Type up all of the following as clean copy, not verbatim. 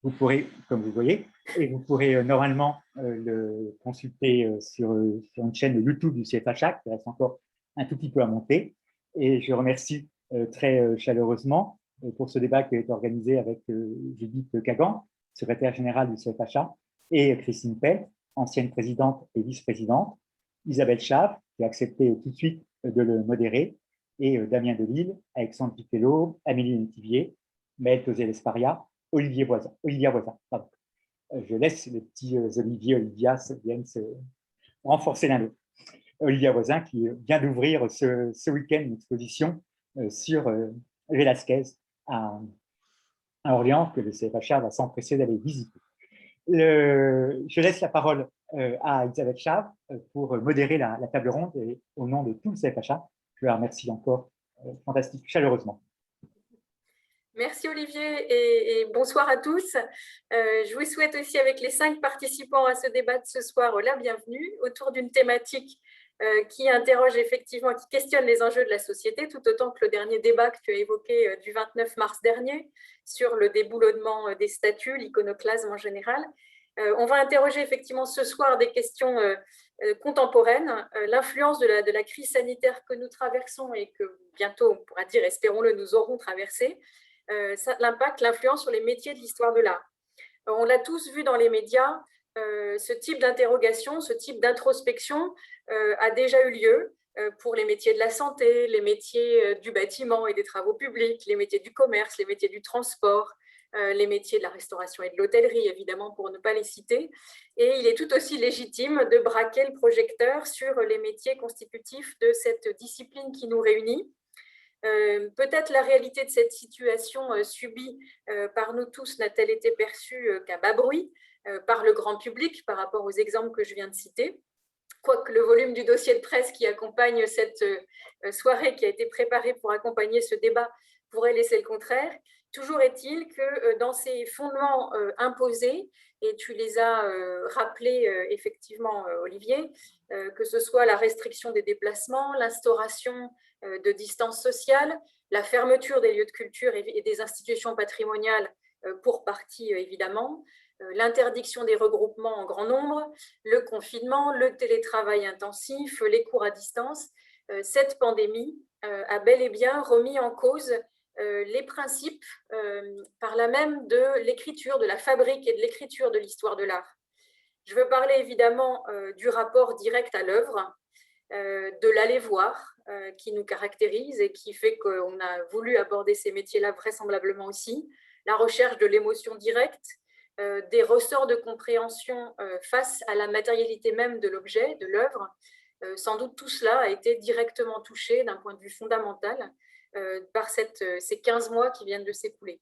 vous pourrez, comme vous voyez, et vous pourrez normalement le consulter sur une chaîne YouTube du CFHA, qui reste encore un tout petit peu à monter. Et je remercie très chaleureusement pour ce débat qui a été organisé avec Judith Kagan, secrétaire générale du CFHA, et Christine Pell, ancienne présidente et vice-présidente, Isabelle Chave, qui a accepté tout de suite de le modérer, et Damien Delille, Alexandre Piquello, Amélie Métivier, Maëlle Tozé-Lesparia, Olivia Voisin. Pardon. Je laisse les petits Olivier, Olivia viennent se renforcer l'un l'autre. Olivia Voisin qui vient d'ouvrir ce week-end une exposition sur Velázquez à Orléans que le CFHA va s'empresser d'aller visiter. Je laisse la parole à Isabelle Chave pour modérer la table ronde et au nom de tout le CFHA, je la remercie encore fantastique, chaleureusement. Merci Olivier et bonsoir à tous. Je vous souhaite aussi avec les 5 participants à ce débat de ce soir la bienvenue autour d'une thématique qui interroge effectivement, qui questionne les enjeux de la société, tout autant que le dernier débat que tu as évoqué du 29 mars dernier sur le déboulonnement des statues, l'iconoclasme en général. On va interroger effectivement ce soir des questions contemporaines, l'influence de la crise sanitaire que nous traversons et que bientôt, on pourra dire, espérons-le, nous aurons traversé, l'impact, l'influence sur les métiers de l'histoire de l'art. On l'a tous vu dans les médias, ce type d'interrogation, ce type d'introspection a déjà eu lieu pour les métiers de la santé, les métiers du bâtiment et des travaux publics, les métiers du commerce, les métiers du transport, les métiers de la restauration et de l'hôtellerie, évidemment, pour ne pas les citer. Et il est tout aussi légitime de braquer le projecteur sur les métiers constitutifs de cette discipline qui nous réunit. Peut-être la réalité de cette situation subie par nous tous n'a-t-elle été perçue qu'à bas bruit par le grand public par rapport aux exemples que je viens de citer, quoique le volume du dossier de presse qui accompagne cette soirée qui a été préparée pour accompagner ce débat pourrait laisser le contraire. Toujours est-il que dans ces fondements imposés, et tu les as rappelés effectivement, Olivier, que ce soit la restriction des déplacements, l'instauration de distance sociale, la fermeture des lieux de culture et des institutions patrimoniales pour partie évidemment, l'interdiction des regroupements en grand nombre, le confinement, le télétravail intensif, les cours à distance, cette pandémie a bel et bien remis en cause les principes par là même de l'écriture, de la fabrique et de l'écriture de l'histoire de l'art. Je veux parler évidemment du rapport direct à l'œuvre, de l'aller voir qui nous caractérise et qui fait qu'on a voulu aborder ces métiers-là vraisemblablement aussi, la recherche de l'émotion directe, des ressorts de compréhension face à la matérialité même de l'objet, de l'œuvre. Sans doute tout cela a été directement touché d'un point de vue fondamental par ces 15 mois qui viennent de s'écouler.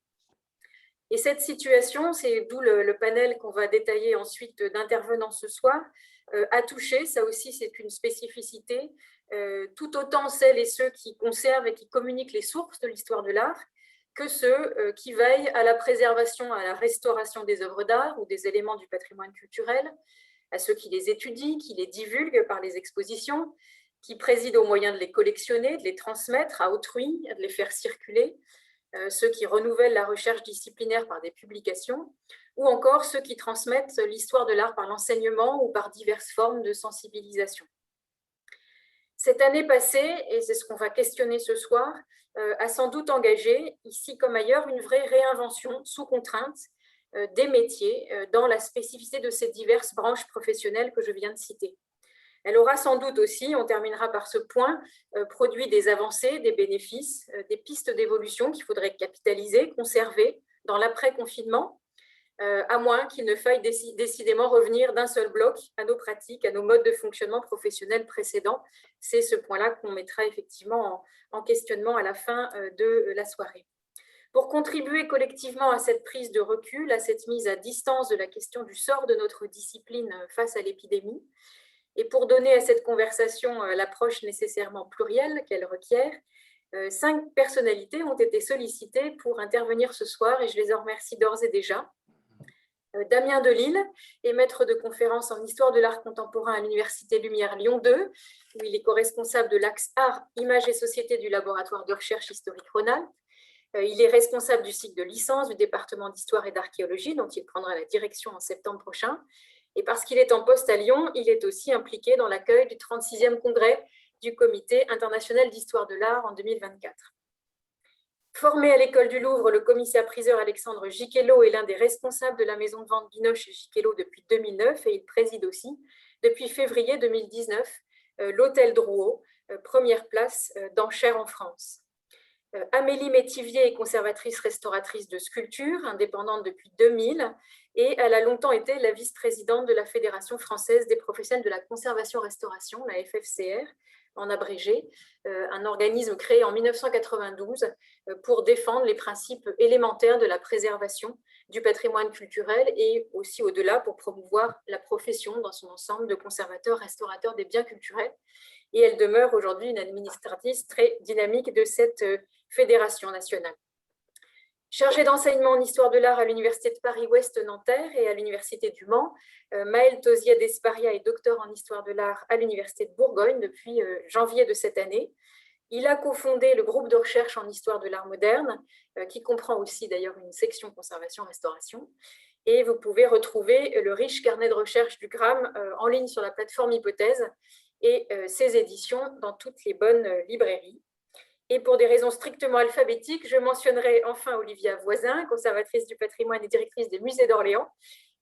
Et cette situation, c'est d'où le panel qu'on va détailler ensuite d'intervenants ce soir, a touché, ça aussi c'est une spécificité, tout autant celles et ceux qui conservent et qui communiquent les sources de l'histoire de l'art, que ceux qui veillent à la préservation, à la restauration des œuvres d'art ou des éléments du patrimoine culturel, à ceux qui les étudient, qui les divulguent par les expositions, qui président aux moyens de les collectionner, de les transmettre à autrui, de les faire circuler, ceux qui renouvellent la recherche disciplinaire par des publications, ou encore ceux qui transmettent l'histoire de l'art par l'enseignement ou par diverses formes de sensibilisation. Cette année passée, et c'est ce qu'on va questionner ce soir, a sans doute engagé, ici comme ailleurs, une vraie réinvention sous contrainte des métiers dans la spécificité de ces diverses branches professionnelles que je viens de citer. Elle aura sans doute aussi, on terminera par ce point, produit des avancées, des bénéfices, des pistes d'évolution qu'il faudrait capitaliser, conserver dans l'après-confinement, à moins qu'il ne faille décidément revenir d'un seul bloc à nos pratiques, à nos modes de fonctionnement professionnels précédents. C'est ce point-là qu'on mettra effectivement en questionnement à la fin de la soirée. Pour contribuer collectivement à cette prise de recul, à cette mise à distance de la question du sort de notre discipline face à l'épidémie, et pour donner à cette conversation l'approche nécessairement plurielle qu'elle requiert, 5 personnalités ont été sollicitées pour intervenir ce soir et je les en remercie d'ores et déjà. Damien Delille est maître de conférences en histoire de l'art contemporain à l'Université Lumière Lyon 2, où il est co-responsable de l'axe art, images et société du laboratoire de recherche historique Rhône-Alpes. Il est responsable du cycle de licence du département d'histoire et d'archéologie, dont il prendra la direction en septembre prochain. Et parce qu'il est en poste à Lyon, il est aussi impliqué dans l'accueil du 36e congrès du Comité international d'histoire de l'art en 2024. Formé à l'école du Louvre, le commissaire-priseur Alexandre Giquelot est l'un des responsables de la maison de vente Binoche et Giquelot depuis 2009 et il préside aussi, depuis février 2019, l'hôtel Drouot, première place d'enchères en France. Amélie Métivier est conservatrice restauratrice de sculpture, indépendante depuis 2000, et elle a longtemps été la vice-présidente de la Fédération française des professionnels de la conservation-restauration, la FFCR, en abrégé, un organisme créé en 1992 pour défendre les principes élémentaires de la préservation du patrimoine culturel et aussi au-delà pour promouvoir la profession dans son ensemble de conservateur-restaurateur des biens culturels. Et elle demeure aujourd'hui une administratrice très dynamique de cette fédération nationale. Chargée d'enseignement en histoire de l'art à l'Université de Paris-Ouest Nanterre et à l'Université du Mans, Maëlle Tosier d'Esparia est docteur en histoire de l'art à l'Université de Bourgogne depuis janvier de cette année. Il a cofondé le groupe de recherche en histoire de l'art moderne, qui comprend aussi d'ailleurs une section conservation-restauration. Et vous pouvez retrouver le riche carnet de recherche du GRAM en ligne sur la plateforme Hypothèse et ses éditions dans toutes les bonnes librairies. Et pour des raisons strictement alphabétiques, je mentionnerai enfin Olivia Voisin, conservatrice du patrimoine et directrice des musées d'Orléans,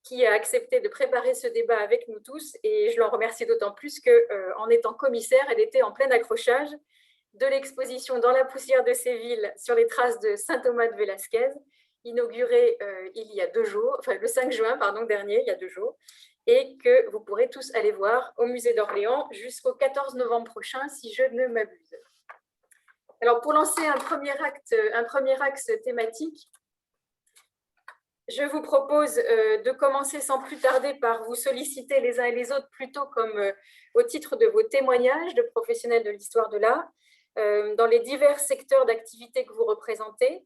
qui a accepté de préparer ce débat avec nous tous. Et je l'en remercie d'autant plus qu'en étant commissaire, elle était en plein accrochage de l'exposition Dans la poussière de Séville sur les traces de saint Thomas de Velázquez, inaugurée il y a 2 jours, enfin le 5 juin dernier, il y a 2 jours, et que vous pourrez tous aller voir au musée d'Orléans jusqu'au 14 novembre prochain, si je ne m'abuse. Alors, pour lancer un premier axe thématique, je vous propose de commencer sans plus tarder par vous solliciter les uns et les autres, plutôt comme au titre de vos témoignages de professionnels de l'histoire de l'art, dans les divers secteurs d'activité que vous représentez.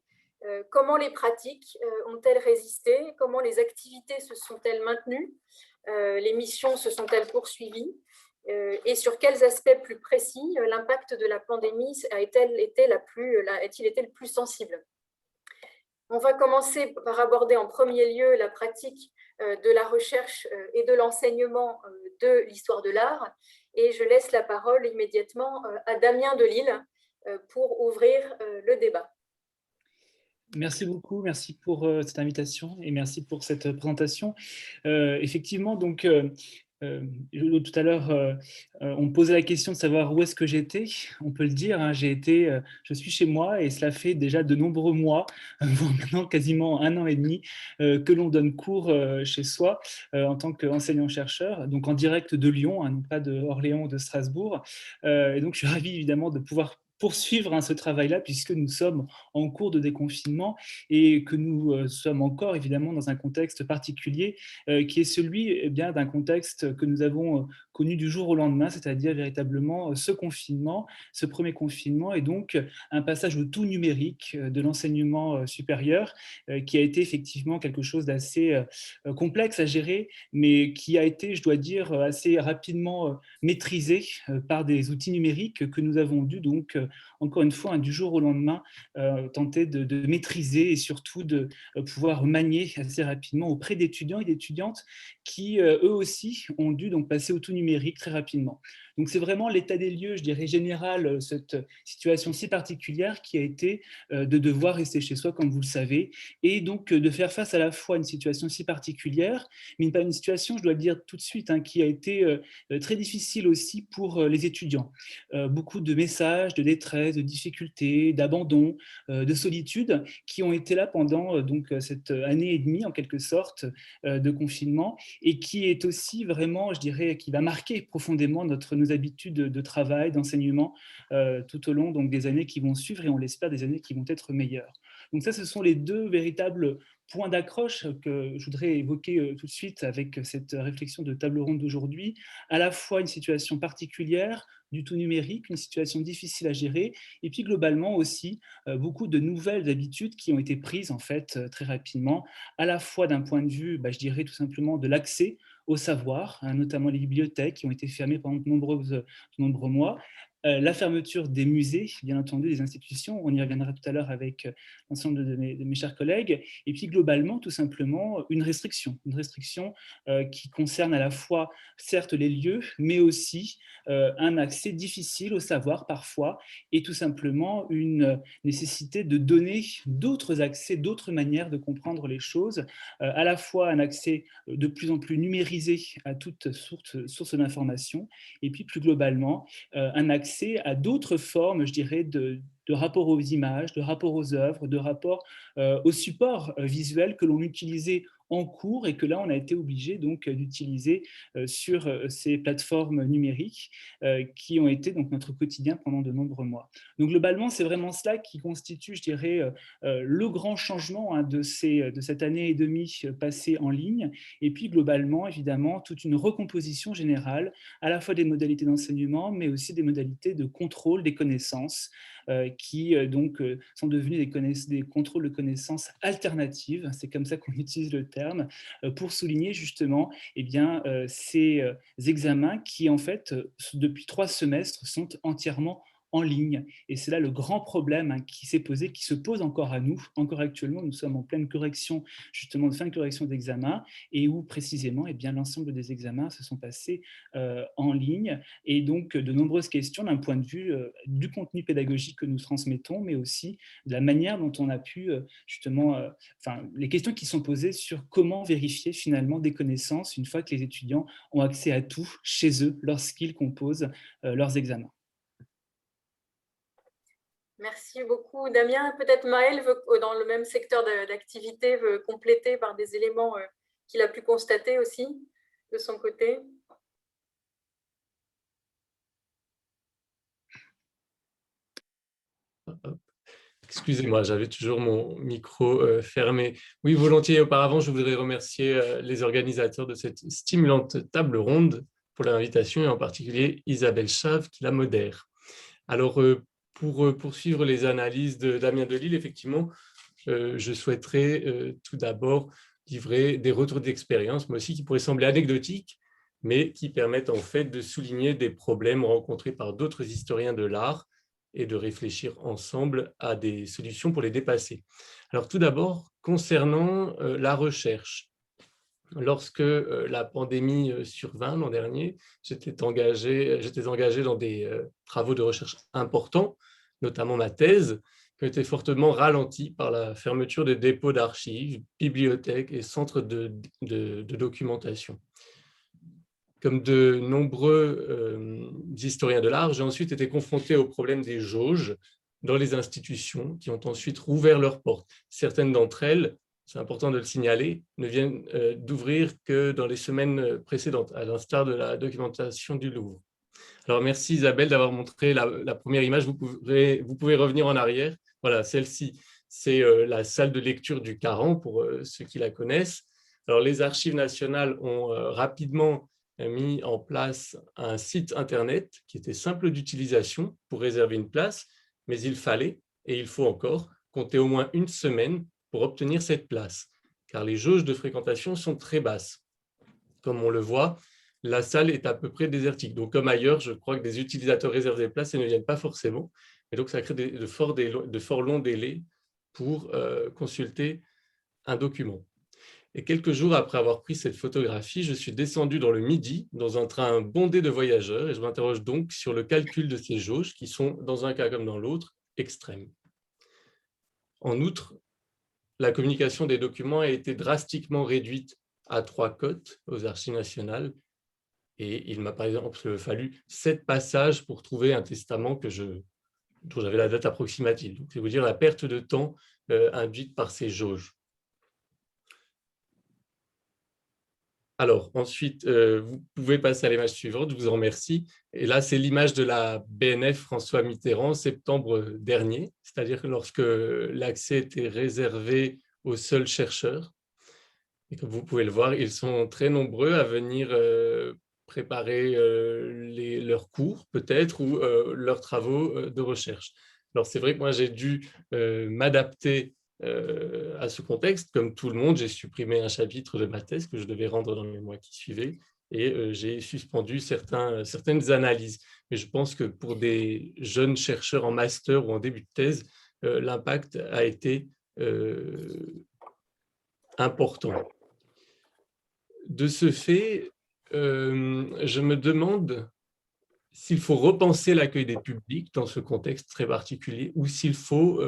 Comment les pratiques ont-elles résisté? Comment les activités se sont-elles maintenues? Les missions se sont-elles poursuivies? Et sur quels aspects plus précis l'impact de la pandémie est-il été le plus sensible? On va commencer par aborder en premier lieu la pratique de la recherche et de l'enseignement de l'histoire de l'art. Et je laisse la parole immédiatement à Damien Delille pour ouvrir le débat. Merci beaucoup, merci pour cette invitation et merci pour cette présentation. Effectivement, donc, tout à l'heure, on me posait la question de savoir où est-ce que j'étais. On peut le dire, hein, je suis chez moi et cela fait déjà de nombreux mois, voire maintenant quasiment 1 an et demi, que l'on donne cours chez soi en tant qu'enseignant-chercheur, donc en direct de Lyon, hein, non pas de Orléans ou de Strasbourg. Et donc, je suis ravi évidemment de pouvoir poursuivre ce travail-là, puisque nous sommes en cours de déconfinement et que nous sommes encore évidemment dans un contexte particulier qui est celui d'un contexte que nous avons connu du jour au lendemain, c'est-à-dire véritablement ce confinement, ce premier confinement, et donc un passage au tout numérique de l'enseignement supérieur qui a été effectivement quelque chose d'assez complexe à gérer, mais qui a été, je dois dire, assez rapidement maîtrisé par des outils numériques que nous avons dû donc encore une fois, du jour au lendemain, tenter de maîtriser et surtout de pouvoir manier assez rapidement auprès d'étudiants et d'étudiantes qui, eux aussi, ont dû donc passer au tout numérique très rapidement. Donc, c'est vraiment l'état des lieux, je dirais, général, cette situation si particulière qui a été de devoir rester chez soi, comme vous le savez, et donc de faire face à la fois à une situation si particulière, mais pas une situation, je dois le dire tout de suite, hein, qui a été très difficile aussi pour les étudiants. Beaucoup de messages de détresse, de difficultés, d'abandon, de solitude qui ont été là pendant donc cette année et demie en quelque sorte de confinement et qui est aussi vraiment, je dirais, qui va marquer profondément nos habitudes de travail, d'enseignement tout au long donc, des années qui vont suivre et on l'espère des années qui vont être meilleures. Donc ça, ce sont les 2 véritables points d'accroche que je voudrais évoquer tout de suite avec cette réflexion de table ronde d'aujourd'hui, à la fois une situation particulière, du tout numérique, une situation difficile à gérer, et puis globalement aussi beaucoup de nouvelles habitudes qui ont été prises en fait très rapidement, à la fois d'un point de vue, je dirais tout simplement de l'accès au savoir, hein, notamment les bibliothèques qui ont été fermées pendant de nombreux mois, la fermeture des musées, bien entendu, des institutions, on y reviendra tout à l'heure avec l'ensemble de mes chers collègues, et puis globalement, tout simplement, une restriction qui concerne à la fois, certes, les lieux, mais aussi un accès difficile au savoir parfois, et tout simplement une nécessité de donner d'autres accès, d'autres manières de comprendre les choses, à la fois un accès de plus en plus numérisé à toute source d'information, et puis plus globalement, un accès à d'autres formes, je dirais, de rapport aux images, de rapport aux œuvres, de rapport aux supports visuels que l'on utilisait en cours et que là, on a été obligé donc d'utiliser sur ces plateformes numériques qui ont été donc notre quotidien pendant de nombreux mois. Donc globalement, c'est vraiment cela qui constitue, je dirais, le grand changement hein, de cette année et demie passée en ligne. Et puis globalement, évidemment, toute une recomposition générale, à la fois des modalités d'enseignement, mais aussi des modalités de contrôle des connaissances qui donc sont devenus des contrôles de connaissances alternatives, c'est comme ça qu'on utilise le terme, pour souligner justement eh bien, ces examens qui en fait depuis 3 semestres sont entièrement en ligne. Et c'est là le grand problème hein, qui s'est posé, qui se pose encore à nous, encore actuellement. Nous sommes en pleine correction, justement, de fin de correction d'examen, et où précisément, eh bien, l'ensemble des examens se sont passés en ligne. Et donc, de nombreuses questions d'un point de vue du contenu pédagogique que nous transmettons, mais aussi de la manière dont on a pu, justement, les questions qui sont posées sur comment vérifier finalement des connaissances une fois que les étudiants ont accès à tout chez eux lorsqu'ils composent leurs examens. Merci beaucoup, Damien. Peut-être Maël, dans le même secteur d'activité, veut compléter par des éléments qu'il a pu constater aussi de son côté. Excusez-moi, j'avais toujours mon micro fermé. Oui, volontiers. Auparavant, je voudrais remercier les organisateurs de cette stimulante table ronde pour l'invitation et en particulier Isabelle Chave qui la modère. Alors, pour poursuivre les analyses de Damien Delille, effectivement, je souhaiterais tout d'abord livrer des retours d'expérience, mais aussi qui pourraient sembler anecdotiques, mais qui permettent en fait de souligner des problèmes rencontrés par d'autres historiens de l'art et de réfléchir ensemble à des solutions pour les dépasser. Alors tout d'abord, concernant la recherche. Lorsque la pandémie survint l'an dernier, j'étais engagé dans des travaux de recherche importants, notamment ma thèse, qui a été fortement ralentie par la fermeture des dépôts d'archives, bibliothèques et centres de documentation. Comme de nombreux historiens de l'art, j'ai ensuite été confronté au problème des jauges dans les institutions qui ont ensuite rouvert leurs portes. Certaines d'entre elles, c'est important de le signaler, ne viennent d'ouvrir que dans les semaines précédentes, à l'instar de la documentation du Louvre. Alors, merci Isabelle d'avoir montré la première image. Vous pouvez revenir en arrière. Voilà, celle-ci, c'est la salle de lecture du Caran, pour ceux qui la connaissent. Alors, les Archives nationales ont rapidement mis en place un site Internet qui était simple d'utilisation pour réserver une place, mais il fallait, et il faut encore, compter au moins une semaine pour obtenir cette place, car les jauges de fréquentation sont très basses. Comme on le voit, la salle est à peu près désertique. Donc, comme ailleurs, je crois que des utilisateurs réservent des places et ne viennent pas forcément. Et donc, ça crée de fort longs délais pour consulter un document. Et quelques jours après avoir pris cette photographie, je suis descendu dans le Midi, dans un train bondé de voyageurs, et je m'interroge donc sur le calcul de ces jauges qui sont, dans un cas comme dans l'autre, extrêmes. En outre, la communication des documents a été drastiquement réduite à 3 cotes aux Archives nationales, et il m'a par exemple fallu 7 passages pour trouver un testament dont j'avais la date approximative. Donc, c'est vous dire la perte de temps induite par ces jauges. Alors, ensuite, vous pouvez passer à l'image suivante, je vous en remercie. Et là, c'est l'image de la BNF François Mitterrand, septembre dernier, c'est-à-dire lorsque l'accès était réservé aux seuls chercheurs. Et comme vous pouvez le voir, ils sont très nombreux à venir préparer leurs cours, peut-être, ou leurs travaux de recherche. Alors, c'est vrai que moi, j'ai dû m'adapter à ce contexte. Comme tout le monde, j'ai supprimé un chapitre de ma thèse que je devais rendre dans les mois qui suivaient et j'ai suspendu certaines analyses. Mais je pense que pour des jeunes chercheurs en master ou en début de thèse, l'impact a été important. De ce fait, je me demande s'il faut repenser l'accueil des publics dans ce contexte très particulier ou s'il faut,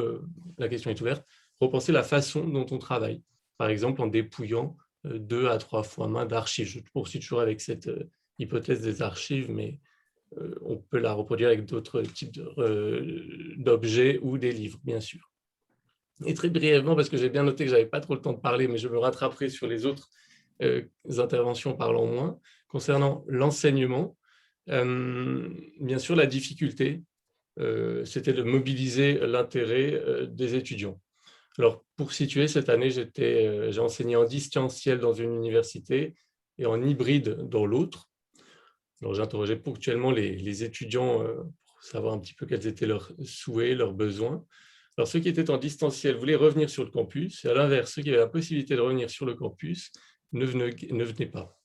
la question est ouverte, repenser la façon dont on travaille. Par exemple, en dépouillant 2 à 3 fois main d'archives. Je poursuis toujours avec cette hypothèse des archives, mais on peut la reproduire avec d'autres types d'objets ou des livres, bien sûr. Et très brièvement, parce que j'ai bien noté que je n'avais pas trop le temps de parler, mais je me rattraperai sur les autres interventions parlant moins, concernant l'enseignement. Bien sûr, la difficulté, c'était de mobiliser l'intérêt des étudiants. Alors, pour situer, cette année, j'ai enseigné en distanciel dans une université et en hybride dans l'autre. Alors, j'interrogeais ponctuellement les étudiants pour savoir un petit peu quels étaient leurs souhaits, leurs besoins. Alors, ceux qui étaient en distanciel voulaient revenir sur le campus, et à l'inverse, ceux qui avaient la possibilité de revenir sur le campus ne venaient pas.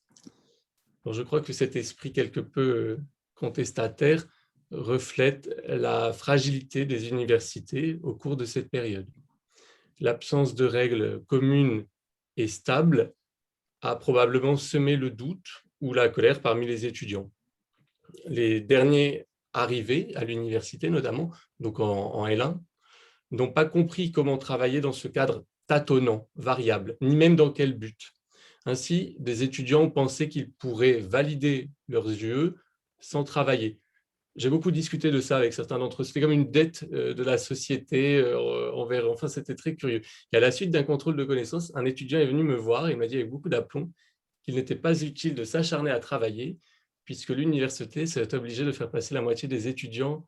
Alors, je crois que cet esprit quelque peu contestataire reflète la fragilité des universités au cours de cette période. L'absence de règles communes et stables a probablement semé le doute ou la colère parmi les étudiants. Les derniers arrivés à l'université, notamment, donc en L1, n'ont pas compris comment travailler dans ce cadre tâtonnant, variable, ni même dans quel but. Ainsi, des étudiants ont pensé qu'ils pourraient valider leurs UE sans travailler. J'ai beaucoup discuté de ça avec certains d'entre eux. C'était comme une dette de la société envers. Enfin, c'était très curieux. Et à la suite d'un contrôle de connaissances, un étudiant est venu me voir et il m'a dit avec beaucoup d'aplomb qu'il n'était pas utile de s'acharner à travailler puisque l'université s'est obligée de faire passer la moitié des étudiants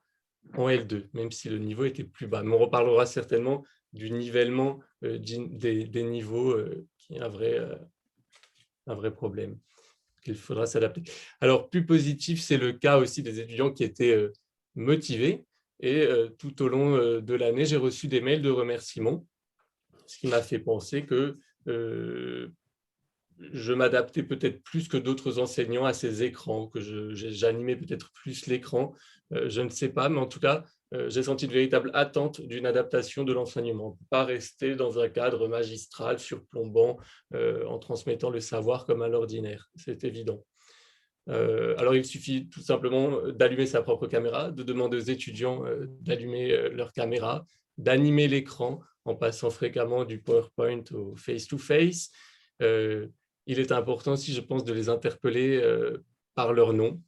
en L2, même si le niveau était plus bas. Mais on reparlera certainement du nivellement des niveaux qui est un vrai problème. Il faudra s'adapter. Alors, plus positif, c'est le cas aussi des étudiants qui étaient motivés. Et tout au long de l'année, j'ai reçu des mails de remerciements, ce qui m'a fait penser que je m'adaptais peut-être plus que d'autres enseignants à ces écrans, que j'animais peut-être plus l'écran. Je ne sais pas, mais en tout cas, j'ai senti une véritable attente d'une adaptation de l'enseignement. On ne peut pas rester dans un cadre magistral, surplombant, en transmettant le savoir comme à l'ordinaire. C'est évident. Alors, il suffit tout simplement d'allumer sa propre caméra, de demander aux étudiants d'allumer leur caméra, d'animer l'écran en passant fréquemment du PowerPoint au face-to-face. Il est important aussi, je pense, de les interpeller par leur nom.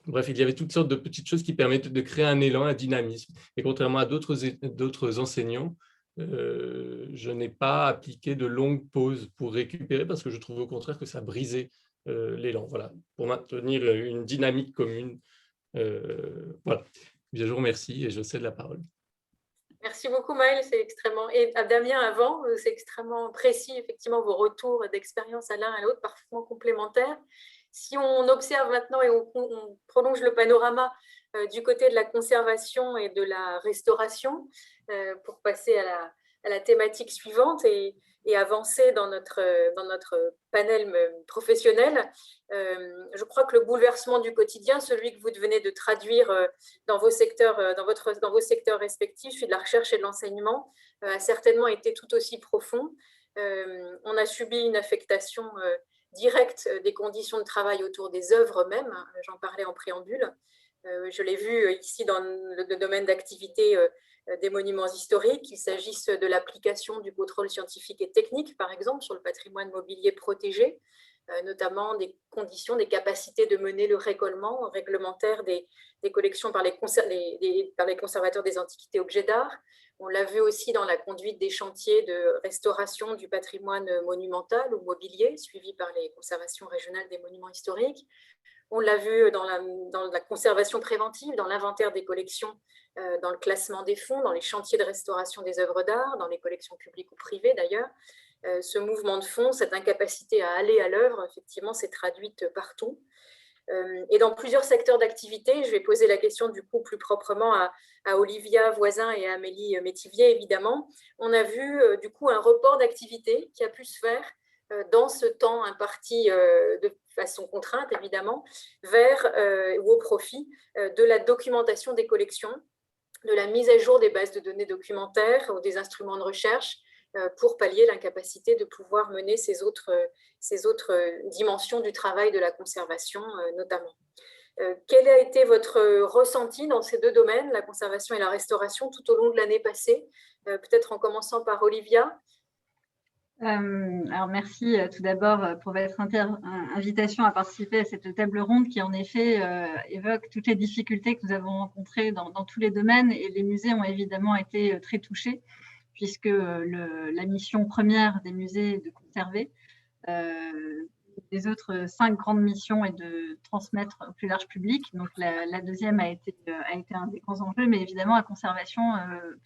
Bref, il y avait toutes sortes de petites choses qui permettent de créer un élan, un dynamisme. Et contrairement à d'autres enseignants, je n'ai pas appliqué de longues pauses pour récupérer parce que je trouve au contraire que ça brisait l'élan. Voilà, pour maintenir une dynamique commune. Voilà. Bien, je vous remercie et je cède la parole. Merci beaucoup, Maëlle, c'est extrêmement… Et à Damien, avant, c'est extrêmement précis, effectivement, vos retours d'expérience à l'un à l'autre, parfaitement complémentaires. Si on observe maintenant et on prolonge le panorama du côté de la conservation et de la restauration, pour passer à la thématique suivante et avancer dans notre panel professionnel, je crois que le bouleversement du quotidien, celui que vous venez de traduire dans vos secteurs respectifs, celui de la recherche et de l'enseignement, a certainement été tout aussi profond. On a subi une affectation directe des conditions de travail autour des œuvres même, j'en parlais en préambule. Je l'ai vu ici dans le domaine d'activité des monuments historiques, qu'il s'agisse de l'application du contrôle scientifique et technique, par exemple, sur le patrimoine mobilier protégé, notamment des conditions, des capacités de mener le récolement réglementaire des collections par les conservateurs des antiquités objets d'art. On l'a vu aussi dans la conduite des chantiers de restauration du patrimoine monumental ou mobilier, suivi par les conservations régionales des monuments historiques. On l'a vu dans la conservation préventive, dans l'inventaire des collections, dans le classement des fonds, dans les chantiers de restauration des œuvres d'art, dans les collections publiques ou privées d'ailleurs. Ce mouvement de fond, cette incapacité à aller à l'œuvre, effectivement, s'est traduite partout. Et dans plusieurs secteurs d'activité, je vais poser la question du coup plus proprement à Olivia Voisin et à Amélie Métivier, évidemment. On a vu du coup un report d'activité qui a pu se faire dans ce temps imparti de façon contrainte, évidemment, vers ou au profit de la documentation des collections, de la mise à jour des bases de données documentaires ou des instruments de recherche pour pallier l'incapacité de pouvoir mener ces autres dimensions du travail de la conservation notamment. Quel a été votre ressenti dans ces deux domaines, la conservation et la restauration, tout au long de l'année passée? Peut-être en commençant par Olivia. Alors merci tout d'abord pour votre invitation à participer à cette table ronde qui en effet évoque toutes les difficultés que nous avons rencontrées dans tous les domaines, et les musées ont évidemment été très touchés puisque la mission première des musées est de conserver. Les autres 5 grandes missions est de transmettre au plus large public. Donc la deuxième a été un des grands enjeux, mais évidemment la conservation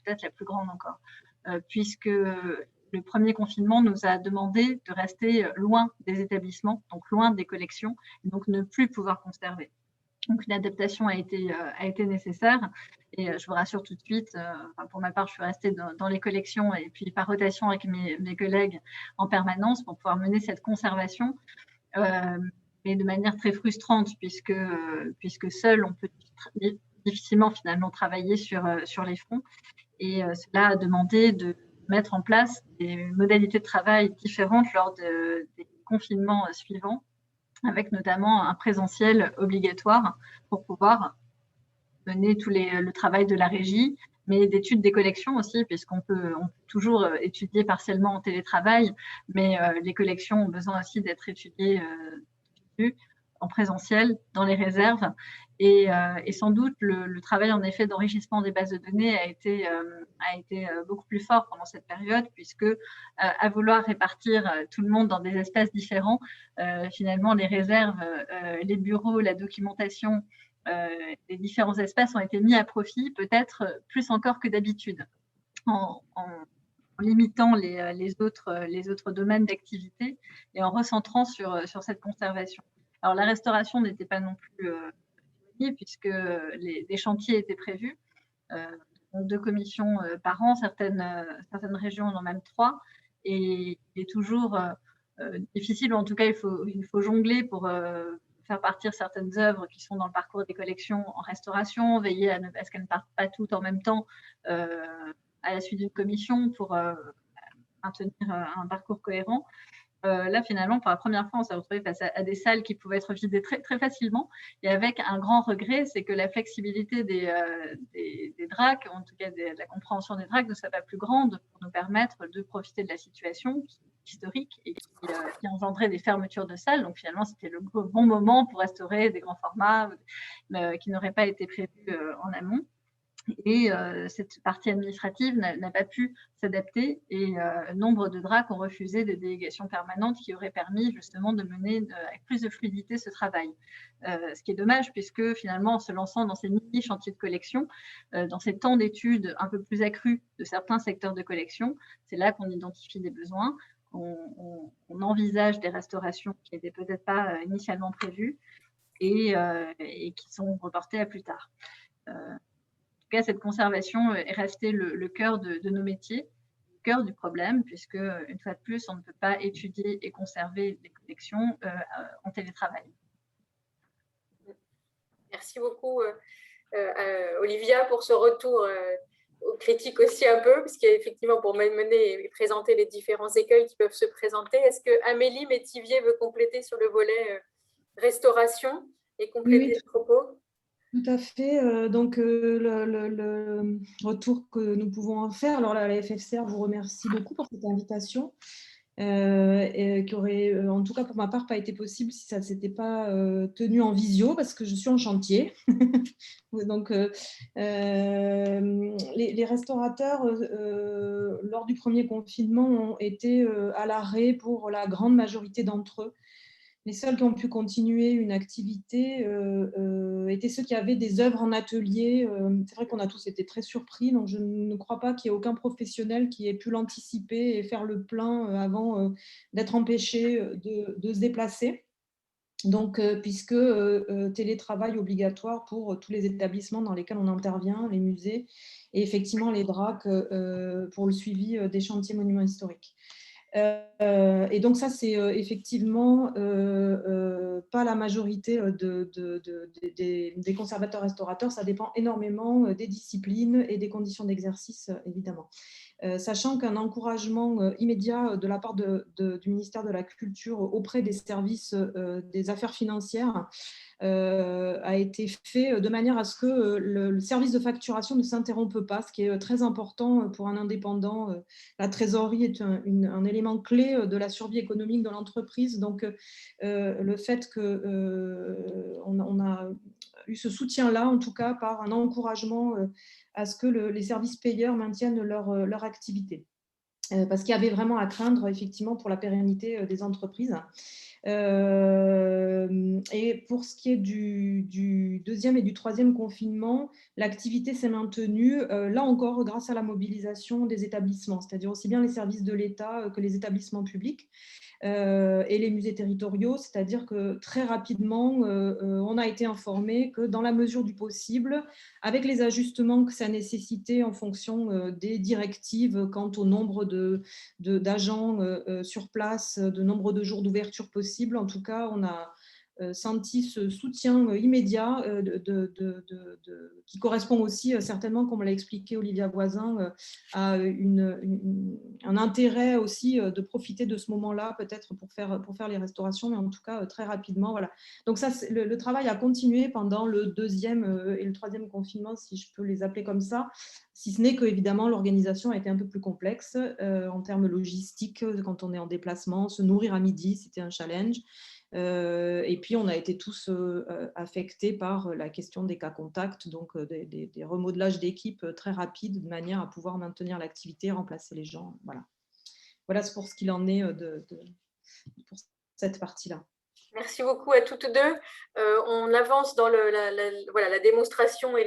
peut-être la plus grande encore, puisque le premier confinement nous a demandé de rester loin des établissements, donc loin des collections, et donc ne plus pouvoir conserver. Donc une adaptation a été nécessaire, et je vous rassure tout de suite, pour ma part, je suis restée dans les collections et puis par rotation avec mes collègues en permanence pour pouvoir mener cette conservation, mais de manière très frustrante puisque seul on peut difficilement finalement travailler sur les fronts, et cela a demandé de mettre en place des modalités de travail différentes lors des confinements suivants, avec notamment un présentiel obligatoire pour pouvoir mener le travail de la régie, mais d'études des collections aussi, puisqu'on peut toujours étudier partiellement en télétravail, mais les collections ont besoin aussi d'être étudiées en présentiel, dans les réserves. Et sans doute, le travail en effet d'enrichissement des bases de données a été beaucoup plus fort pendant cette période, puisque à vouloir répartir tout le monde dans des espaces différents, finalement les réserves, les bureaux, la documentation, les différents espaces ont été mis à profit, peut-être plus encore que d'habitude, en limitant les autres domaines d'activité et en recentrant sur cette conservation. Alors la restauration n'était pas non plus puisque des chantiers étaient prévus, 2 commissions par an, certaines régions en ont même 3, et il est toujours difficile, ou en tout cas il faut jongler pour faire partir certaines œuvres qui sont dans le parcours des collections en restauration, veiller à ce qu'elles ne partent pas toutes en même temps à la suite d'une commission pour maintenir un parcours cohérent. Là, finalement, pour la première fois, on s'est retrouvé face à des salles qui pouvaient être vidées très, très facilement. Et avec un grand regret, c'est que la flexibilité des DRAC, en tout cas de la compréhension des DRAC, ne soit pas plus grande pour nous permettre de profiter de la situation historique et qui engendrait des fermetures de salles. Donc, finalement, c'était le bon moment pour restaurer des grands formats qui n'auraient pas été prévus en amont. Et cette partie administrative n'a pas pu s'adapter, et nombre de DRAC ont refusé des délégations permanentes qui auraient permis justement de mener avec plus de fluidité ce travail. Ce qui est dommage, puisque finalement, en se lançant dans ces mini-chantiers de collection, dans ces temps d'études un peu plus accrus de certains secteurs de collection, c'est là qu'on identifie des besoins, on envisage des restaurations qui n'étaient peut-être pas initialement prévues et qui sont reportées à plus tard. En tout cas, cette conservation est restée le cœur de nos métiers, le cœur du problème, puisque, une fois de plus, on ne peut pas étudier et conserver des collections en télétravail. Merci beaucoup, Olivia, pour ce retour aux critiques aussi un peu, parce qu'effectivement, pour mener et présenter les différents écueils qui peuvent se présenter, est-ce que Amélie Métivier veut compléter sur le volet restauration et compléter le propos ? Tout à fait. Donc, le retour que nous pouvons en faire, alors la FFCR vous remercie beaucoup pour cette invitation, qui aurait, en tout cas pour ma part, pas été possible si ça ne s'était pas tenu en visio, parce que je suis en chantier. Donc, les restaurateurs, lors du premier confinement, ont été à l'arrêt pour la grande majorité d'entre eux. Les seuls qui ont pu continuer une activité étaient ceux qui avaient des œuvres en atelier. C'est vrai qu'on a tous été très surpris, donc je ne crois pas qu'il y ait aucun professionnel qui ait pu l'anticiper et faire le plein avant d'être empêché de se déplacer. Donc, puisque télétravail obligatoire pour tous les établissements dans lesquels on intervient, les musées, et effectivement les DRAC pour le suivi des chantiers monuments historiques. Et donc ça, c'est effectivement pas la majorité des conservateurs-restaurateurs. Ça dépend énormément des disciplines et des conditions d'exercice, évidemment. Sachant qu'un encouragement immédiat de la part du ministère de la Culture auprès des services des affaires financières a été fait de manière à ce que le service de facturation ne s'interrompe pas, ce qui est très important pour un indépendant. La trésorerie est un élément clé de la survie économique de l'entreprise. Donc, le fait qu'on a eu ce soutien-là, en tout cas par un encouragement à ce que les services payeurs maintiennent leur activité. Parce qu'il y avait vraiment à craindre, effectivement, pour la pérennité des entreprises. Et pour ce qui est du deuxième et du troisième confinement, l'activité s'est maintenue, là encore, grâce à la mobilisation des établissements, c'est-à-dire aussi bien les services de l'État que les établissements publics et les musées territoriaux, c'est-à-dire que très rapidement, on a été informé que dans la mesure du possible, avec les ajustements que ça nécessitait en fonction des directives quant au nombre d'agents sur place, de nombre de jours d'ouverture possible. En tout cas, on a senti ce soutien immédiat qui correspond aussi certainement, comme l'a expliqué Olivia Voisin, à un intérêt aussi de profiter de ce moment-là peut-être pour faire les restaurations, mais en tout cas très rapidement. Voilà. Donc ça, le travail a continué pendant le deuxième et le troisième confinement, si je peux les appeler comme ça, si ce n'est que évidemment l'organisation a été un peu plus complexe en termes logistiques quand on est en déplacement. Se nourrir à midi, c'était un challenge. Et puis, on a été tous affectés par la question des cas contacts, donc des remodelages d'équipes très rapides de manière à pouvoir maintenir l'activité, remplacer les gens. Voilà pour ce qu'il en est pour cette partie-là. Merci beaucoup à toutes deux. On avance dans la démonstration et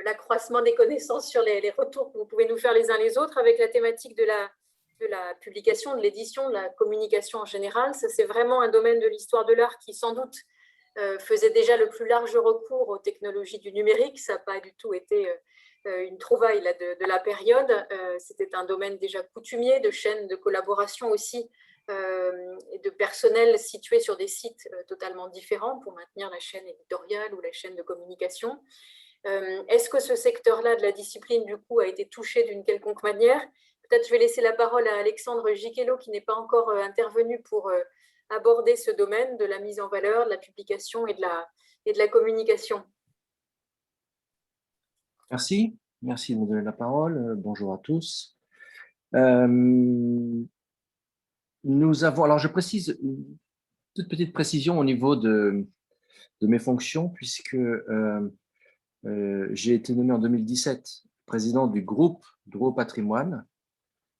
l'accroissement des connaissances sur les retours que vous pouvez nous faire les uns les autres avec la thématique de la publication, de l'édition, de la communication en général. Ça, c'est vraiment un domaine de l'histoire de l'art qui, sans doute, faisait déjà le plus large recours aux technologies du numérique. Ça n'a pas du tout été une trouvaille là, de la période. C'était un domaine déjà coutumier, de chaînes de collaboration aussi, et de personnel situé sur des sites totalement différents pour maintenir la chaîne éditoriale ou la chaîne de communication. Est-ce que ce secteur-là de la discipline, du coup, a été touché d'une quelconque manière? Peut-être je vais laisser la parole à Alexandre Giquelot, qui n'est pas encore intervenu pour aborder ce domaine de la mise en valeur, de la publication et de la communication. Merci de me donner la parole. Bonjour à tous. Nous avons, alors je précise une toute petite précision au niveau de mes fonctions, puisque j'ai été nommé en 2017 président du groupe Drouot Patrimoine.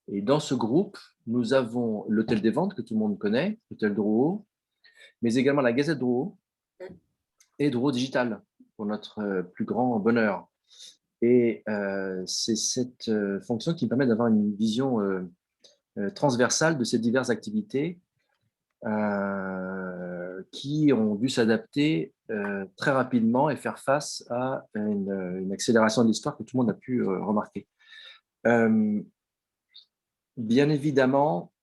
Et dans ce groupe, nous avons l'Hôtel des Ventes, que tout le monde connaît, l'Hôtel Drouot, mais également la Gazette Drouot et Drouot Digital, pour notre plus grand bonheur. Et c'est cette fonction qui me permet d'avoir une vision transversale de ces diverses activités qui ont dû s'adapter très rapidement et faire face à une accélération de l'histoire que tout le monde a pu remarquer. Bien évidemment,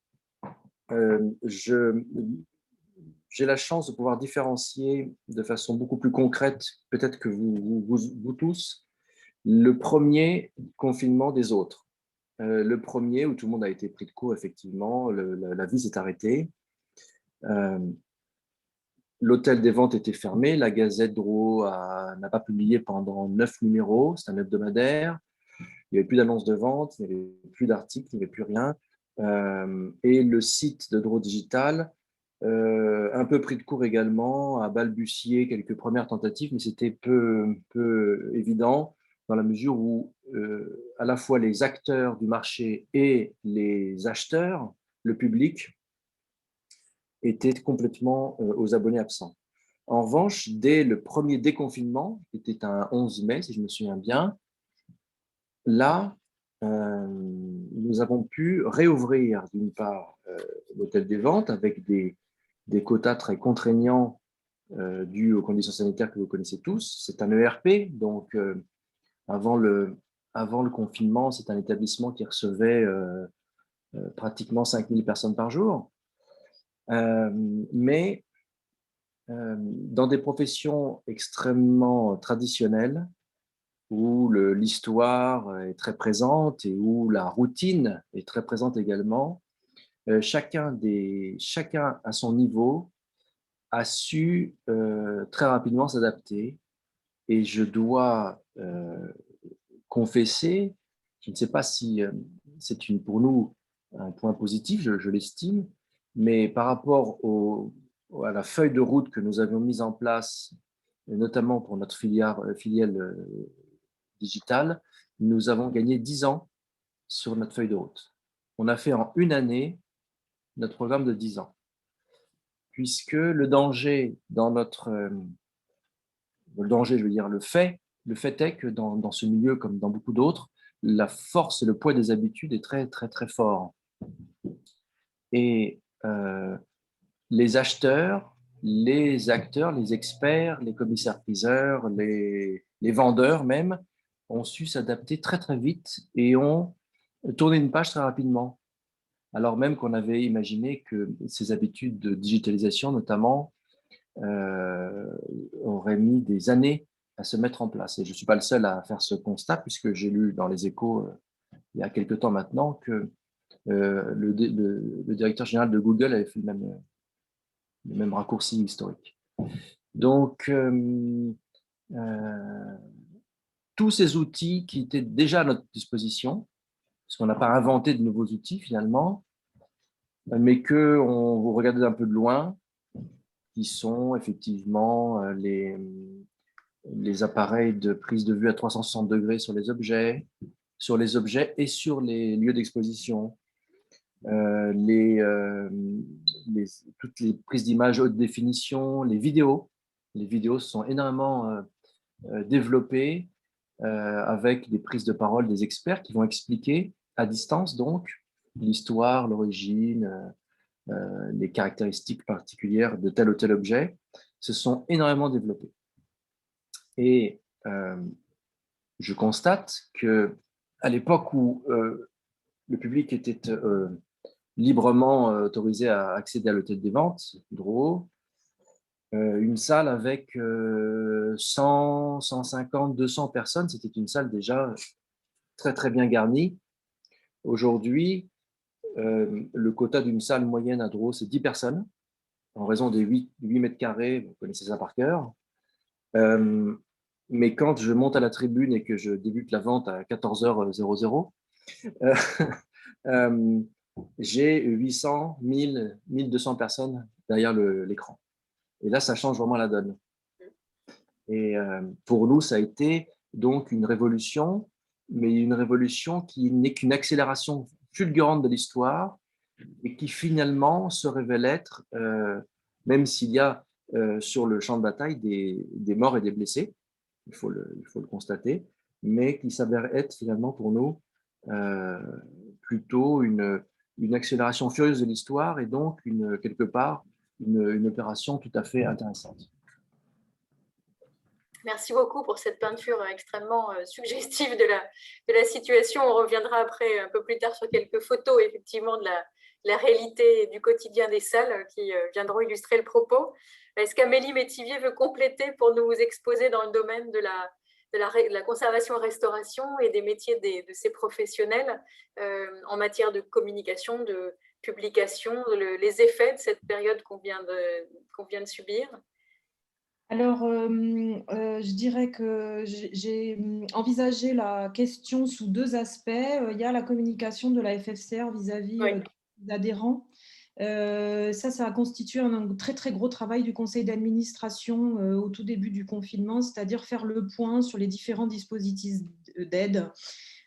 j'ai la chance de pouvoir différencier de façon beaucoup plus concrète, peut-être que vous tous, le premier confinement des autres. Le premier où tout le monde a été pris de court, effectivement, la vie s'est arrêtée. L'Hôtel des Ventes était fermé, la Gazette Drouot n'a pas publié pendant 9 numéros, c'est un hebdomadaire. Il n'y avait plus d'annonces de vente, il n'y avait plus d'articles, il n'y avait plus rien. Et le site de Drouot Digital, un peu pris de court également, a balbutié quelques premières tentatives, mais c'était peu évident dans la mesure où à la fois les acteurs du marché et les acheteurs, le public, étaient complètement aux abonnés absents. En revanche, dès le premier déconfinement, qui était un 11 mai, si je me souviens bien, là, nous avons pu réouvrir d'une part l'Hôtel des Ventes avec des quotas très contraignants dus aux conditions sanitaires que vous connaissez tous. C'est un ERP, donc avant le confinement, c'est un établissement qui recevait pratiquement 5000 personnes par jour. Mais dans des professions extrêmement traditionnelles, où l'histoire est très présente et où la routine est très présente également, chacun à son niveau a su très rapidement s'adapter. Et je dois confesser, je ne sais pas si c'est pour nous un point positif, je l'estime, mais par rapport à la feuille de route que nous avions mise en place, notamment pour notre filiale digitale, nous avons gagné 10 ans sur notre feuille de route. On a fait en une année notre programme de 10 ans. Puisque le danger je veux dire le fait est que dans ce milieu, comme dans beaucoup d'autres, la force et le poids des habitudes est très, très, très fort. Et les acheteurs, les acteurs, les experts, les commissaires-priseurs, les vendeurs même, ont su s'adapter très, très vite et ont tourné une page très rapidement. Alors même qu'on avait imaginé que ces habitudes de digitalisation, notamment, auraient mis des années à se mettre en place. Et je ne suis pas le seul à faire ce constat, puisque j'ai lu dans les Échos il y a quelque temps maintenant que le directeur général de Google avait fait le même raccourci historique. Donc, tous ces outils qui étaient déjà à notre disposition, parce qu'on n'a pas inventé de nouveaux outils finalement, mais qu'on vous regardez d'un peu de loin, qui sont effectivement les appareils de prise de vue à 360 degrés sur les objets et sur les lieux d'exposition, toutes les prises d'image haute définition, les vidéos. Les vidéos sont énormément développées avec des prises de parole des experts qui vont expliquer à distance donc l'histoire, l'origine, les caractéristiques particulières de tel ou tel objet, se sont énormément développées. Et je constate qu'à l'époque où le public était librement autorisé à accéder à l'hôtel des ventes, Drouot, une salle avec 100, 150, 200 personnes, c'était une salle déjà très très bien garnie. Aujourd'hui, le quota d'une salle moyenne à Drouot, c'est 10 personnes, en raison des 8 mètres carrés, vous connaissez ça par cœur. Mais quand je monte à la tribune et que je débute la vente à 14h00, j'ai 800, 1000, 1200 personnes derrière l'écran. Et là, ça change vraiment la donne. Et pour nous, ça a été donc une révolution, mais une révolution qui n'est qu'une accélération fulgurante de l'histoire et qui finalement se révèle être, même s'il y a sur le champ de bataille des morts et des blessés, il faut le constater, mais qui s'avère être finalement pour nous plutôt une accélération furieuse de l'histoire et donc quelque part une opération tout à fait intéressante. Merci beaucoup pour cette peinture extrêmement suggestive de la situation. On reviendra après, un peu plus tard, sur quelques photos, effectivement, de la réalité du quotidien des salles qui viendront illustrer le propos. Est-ce qu'Amélie Métivier veut compléter pour nous exposer dans le domaine de la conservation-restauration et des métiers de ces professionnels en matière de communication, de publication, les effets de cette période qu'on vient de subir? Alors, je dirais que j'ai envisagé la question sous deux aspects. Il y a la communication de la FFCR vis-à-vis des adhérents. Ça a constitué un très, très gros travail du conseil d'administration au tout début du confinement, c'est-à-dire faire le point sur les différents dispositifs d'aide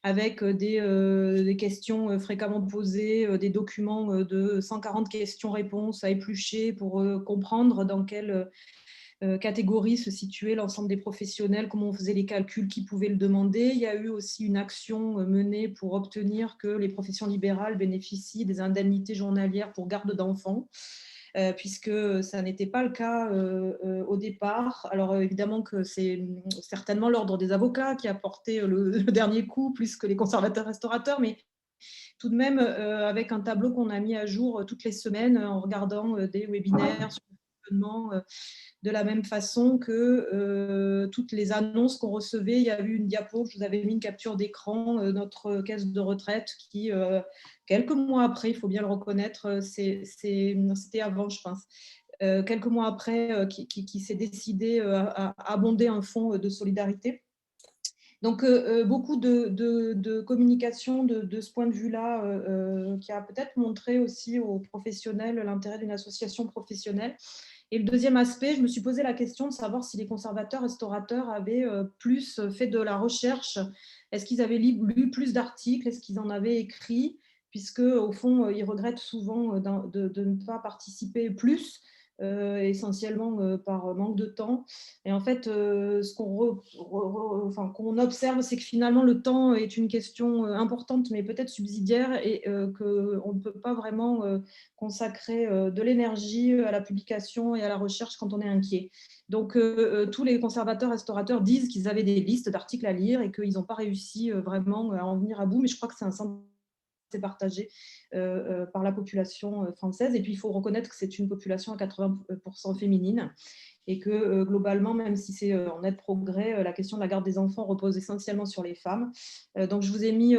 avec des questions fréquemment posées, des documents de 140 questions-réponses à éplucher pour comprendre dans quelle catégorie se situait l'ensemble des professionnels, comment on faisait les calculs, qui pouvaient le demander. Il y a eu aussi une action menée pour obtenir que les professions libérales bénéficient des indemnités journalières pour garde d'enfants, puisque ça n'était pas le cas au départ. Alors évidemment que c'est certainement l'ordre des avocats qui a porté le dernier coup, plus que les conservateurs-restaurateurs, mais tout de même avec un tableau qu'on a mis à jour toutes les semaines en regardant des webinaires sur le fonctionnement. De la même façon que toutes les annonces qu'on recevait, il y a eu une diapo, je vous avais mis une capture d'écran, notre caisse de retraite qui, quelques mois après, il faut bien le reconnaître, c'était avant, je pense, quelques mois après, qui s'est décidé à abonder un fonds de solidarité. Donc, beaucoup de communication de ce point de vue-là, qui a peut-être montré aussi aux professionnels l'intérêt d'une association professionnelle. Et le deuxième aspect, je me suis posé la question de savoir si les conservateurs-restaurateurs avaient plus fait de la recherche. Est-ce qu'ils avaient lu plus d'articles? Est-ce qu'ils en avaient écrit? Puisque, au fond, ils regrettent souvent de ne pas participer plus. Essentiellement par manque de temps. Et en fait, ce qu'on observe, c'est que finalement, le temps est une question importante, mais peut-être subsidiaire, et qu'on ne peut pas vraiment consacrer de l'énergie à la publication et à la recherche quand on est inquiet. Donc, tous les conservateurs-restaurateurs disent qu'ils avaient des listes d'articles à lire et qu'ils n'ont pas réussi vraiment à en venir à bout, mais je crois que c'est un sentiment partagé par la population française. Et puis, il faut reconnaître que c'est une population à 80% féminine et que globalement, même si c'est en net progrès, la question de la garde des enfants repose essentiellement sur les femmes. Donc, je vous ai mis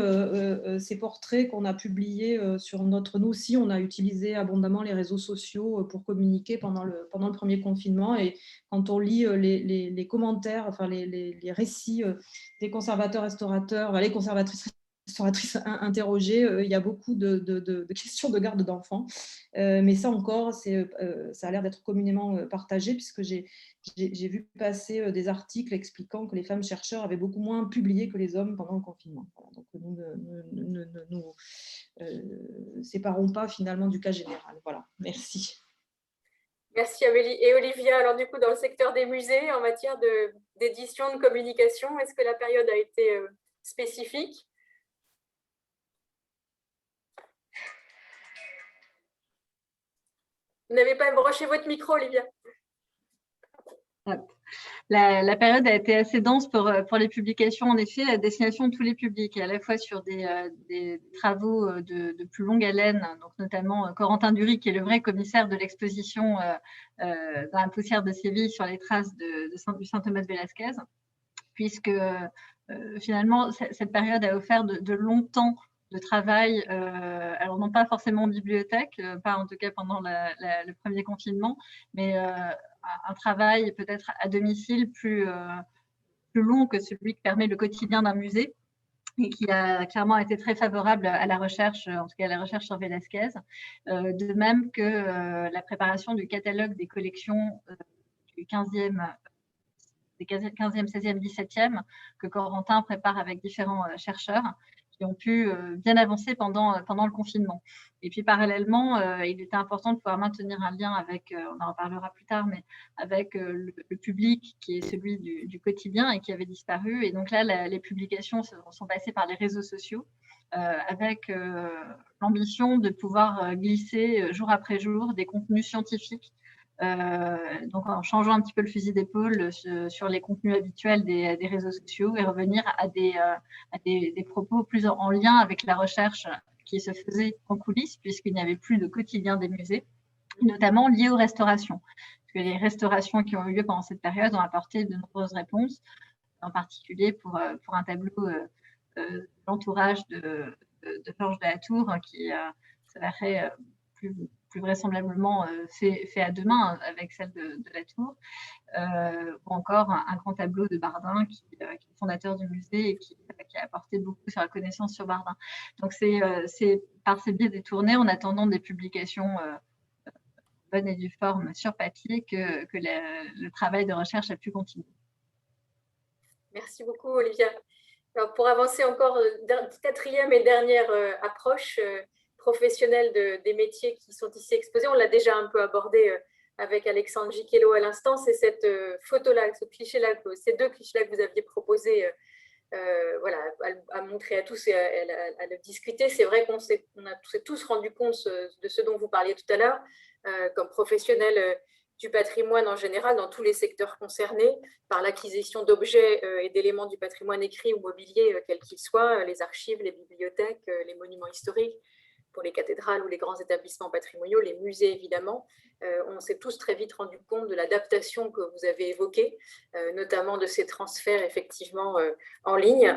ces portraits qu'on a publiés sur notre... Nous aussi, on a utilisé abondamment les réseaux sociaux pour communiquer pendant le premier confinement. Et quand on lit les commentaires, enfin les récits des conservateurs-restaurateurs, les conservatrices interrogée, il y a beaucoup de questions de garde d'enfants. Mais ça encore, ça a l'air d'être communément partagé, puisque j'ai vu passer des articles expliquant que les femmes chercheurs avaient beaucoup moins publié que les hommes pendant le confinement. Voilà, donc nous ne nous séparons pas finalement du cas général. Voilà, merci. Merci Amélie. Et Olivia, alors du coup, dans le secteur des musées, en matière d'édition, de communication, est-ce que la période a été spécifique ? Vous n'avez pas broché votre micro, Olivia. La période a été assez dense pour les publications, en effet, à destination de tous les publics, et à la fois sur des travaux de plus longue haleine, donc notamment Corentin Dury, qui est le vrai commissaire de l'exposition dans la poussière de Séville sur les traces du Saint Thomas de Velázquez, puisque finalement, cette période a offert de longs temps de travail, alors non pas forcément en bibliothèque, pas en tout cas pendant le premier confinement, mais un travail peut-être à domicile plus long que celui que permet le quotidien d'un musée, et qui a clairement été très favorable à la recherche, en tout cas à la recherche sur Velázquez, de même que la préparation du catalogue des collections du 15e, 16e, 17e, que Corentin prépare avec différents chercheurs qui ont pu bien avancer pendant le confinement. Et puis parallèlement, il était important de pouvoir maintenir un lien avec, on en reparlera plus tard, mais avec le public qui est celui du quotidien et qui avait disparu. Et donc là, les publications sont passées par les réseaux sociaux, avec l'ambition de pouvoir glisser jour après jour des contenus scientifiques, donc en changeant un petit peu le fusil d'épaule sur les contenus habituels des réseaux sociaux, et revenir à des propos plus en lien avec la recherche qui se faisait en coulisses, puisqu'il n'y avait plus de quotidien des musées, notamment liés aux restaurations. Parce que les restaurations qui ont eu lieu pendant cette période ont apporté de nombreuses réponses, en particulier pour un tableau l'entourage de Georges de la Tour, qui s'avérait plus vraisemblablement fait à deux mains avec celle de la Tour, ou encore un grand tableau de Bardin qui est fondateur du musée et qui a apporté beaucoup sur la connaissance sur Bardin. Donc c'est par ces biais détournés, en attendant des publications bonnes et due forme sur papier, que le travail de recherche a pu continuer. Merci beaucoup Olivia. Alors, pour avancer encore, quatrième et dernière approche professionnelle des métiers qui sont ici exposés, on l'a déjà un peu abordé avec Alexandre Giquelot à l'instant, c'est cette photo-là, ce cliché-là, ces deux clichés-là que vous aviez proposés voilà, à montrer à tous et à le discuter. C'est vrai qu'on s'est tous rendu compte de ce dont vous parliez tout à l'heure, comme professionnels du patrimoine en général dans tous les secteurs concernés par l'acquisition d'objets et d'éléments du patrimoine écrit ou mobilier, quels qu'ils soient, les archives, les bibliothèques, les monuments historiques, pour les cathédrales ou les grands établissements patrimoniaux, les musées évidemment. On s'est tous très vite rendu compte de l'adaptation que vous avez évoquée, notamment de ces transferts effectivement en ligne,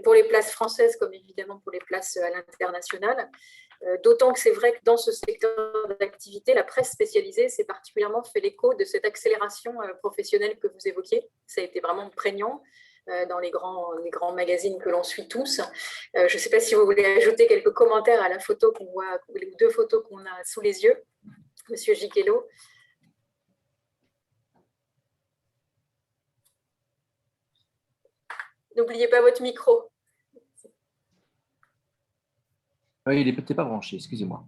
pour les places françaises comme évidemment pour les places à l'international. D'autant que c'est vrai que dans ce secteur d'activité, la presse spécialisée s'est particulièrement fait l'écho de cette accélération professionnelle que vous évoquiez. Ça a été vraiment prégnant dans les grands magazines que l'on suit tous. Je ne sais pas si vous voulez ajouter quelques commentaires à la photo qu'on voit, les deux photos qu'on a sous les yeux, Monsieur Giquelot. N'oubliez pas votre micro. Oui, il n'était pas branché, excusez-moi.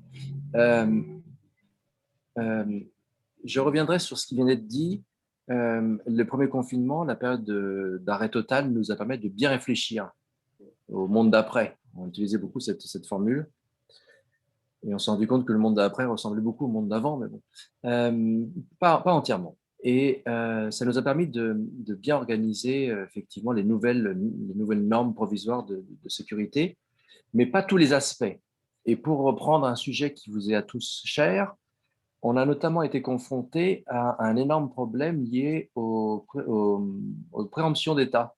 Je reviendrai sur ce qui vient d'être dit. Le premier confinement, la période d'arrêt total nous a permis de bien réfléchir au monde d'après. On utilisait beaucoup cette formule et on s'est rendu compte que le monde d'après ressemblait beaucoup au monde d'avant, mais bon, pas entièrement. Et ça nous a permis de bien organiser effectivement les nouvelles normes provisoires de sécurité, mais pas tous les aspects. Et pour reprendre un sujet qui vous est à tous cher, on a notamment été confronté à un énorme problème lié aux préemptions d'État,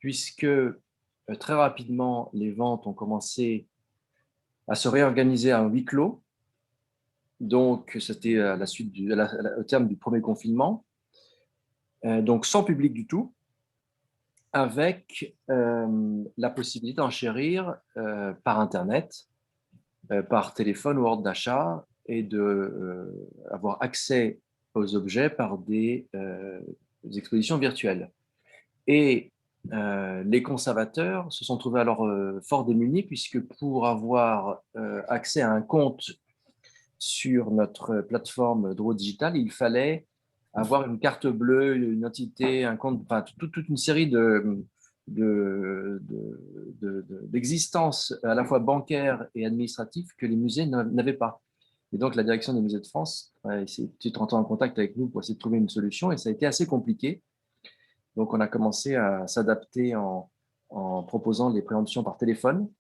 puisque très rapidement, les ventes ont commencé à se réorganiser à un huis clos. Donc, c'était à la suite au terme du premier confinement, donc sans public du tout, avec la possibilité d'enchérir par Internet, par téléphone ou ordre d'achat, et d'avoir accès aux objets par des expositions virtuelles. Et les conservateurs se sont trouvés alors fort démunis, puisque pour avoir accès à un compte sur notre plateforme Draw Digital, il fallait avoir une carte bleue, une identité, un compte, enfin, toute une série d'existences à la fois bancaires et administratives que les musées n'avaient pas. Et donc, la direction des musées de France s'est entrée en contact avec nous pour essayer de trouver une solution, et ça a été assez compliqué. Donc, on a commencé à s'adapter en proposant les préemptions par téléphone,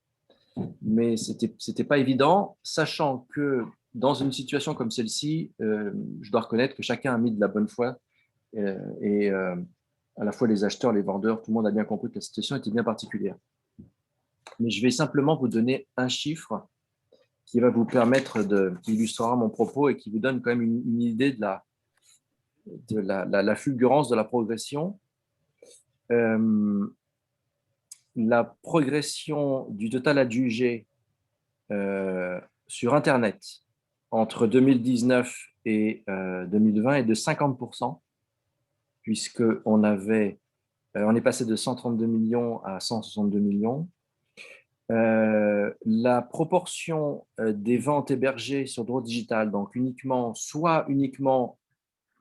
mais ce n'était pas évident, sachant que dans une situation comme celle-ci, je dois reconnaître que chacun a mis de la bonne foi, et à la fois les acheteurs, les vendeurs, tout le monde a bien compris que la situation était bien particulière. Mais je vais simplement vous donner un chiffre qui va vous permettre qui illustrera mon propos et qui vous donne quand même une idée de la fulgurance de la progression. La progression du total adjugé sur Internet entre 2019 et 2020 est de 50%, puisqu'on est passé de 132 millions à 162 millions. La proportion des ventes hébergées sur Draw Digital, donc soit uniquement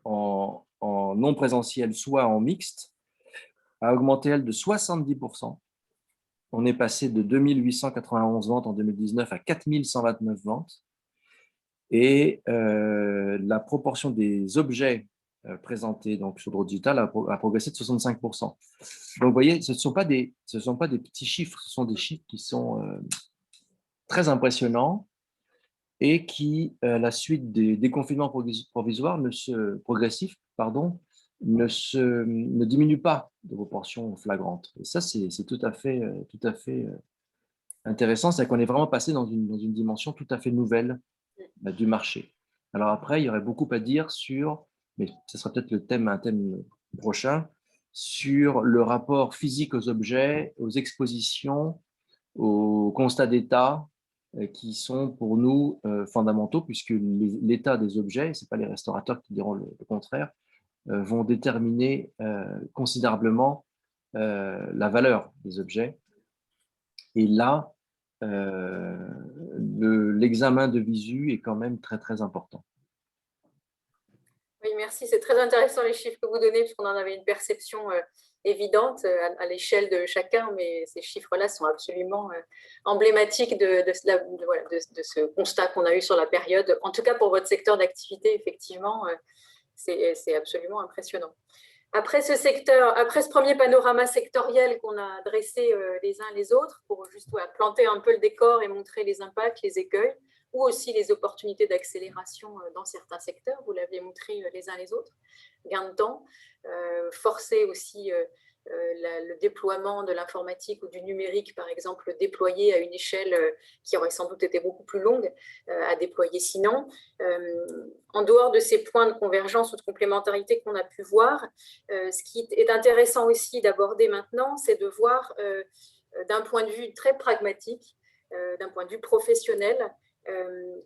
en non présentiel, soit en mixte, a augmenté, elle, de 70%. On est passé de 2891 ventes en 2019 à 4129 ventes. Et la proportion des objets présentés donc, sur Draw Digital a progressé de 65%. Donc, vous voyez, ce ne sont pas des petits chiffres, ce sont des chiffres qui sont très impressionnants et qui, à la suite des déconfinements progressifs, ne diminuent pas de proportions flagrantes. Et ça, c'est tout à fait intéressant, c'est qu'on est vraiment passé dans une dimension tout à fait nouvelle du marché. Alors après, il y aurait beaucoup à dire sur, mais ce sera peut-être un thème prochain, sur le rapport physique aux objets, aux expositions, aux constats d'état, qui sont pour nous fondamentaux, puisque l'état des objets, ce n'est pas les restaurateurs qui diront le contraire, vont déterminer considérablement la valeur des objets. Et là, l'examen de visu est quand même très, très important. Oui, merci. C'est très intéressant les chiffres que vous donnez, puisqu'on en avait une perception évidente à l'échelle de chacun, mais ces chiffres-là sont absolument emblématiques de ce constat qu'on a eu sur la période. En tout cas, pour votre secteur d'activité, effectivement, c'est absolument impressionnant. Après ce premier panorama sectoriel qu'on a dressé les uns les autres, pour juste planter un peu le décor et montrer les impacts, les écueils, ou aussi les opportunités d'accélération dans certains secteurs, vous l'aviez montré les uns les autres, gain de temps, forcer aussi le déploiement de l'informatique ou du numérique, par exemple, déployé à une échelle qui aurait sans doute été beaucoup plus longue à déployer sinon. En dehors de ces points de convergence ou de complémentarité qu'on a pu voir, ce qui est intéressant aussi d'aborder maintenant, c'est de voir d'un point de vue très pragmatique, d'un point de vue professionnel,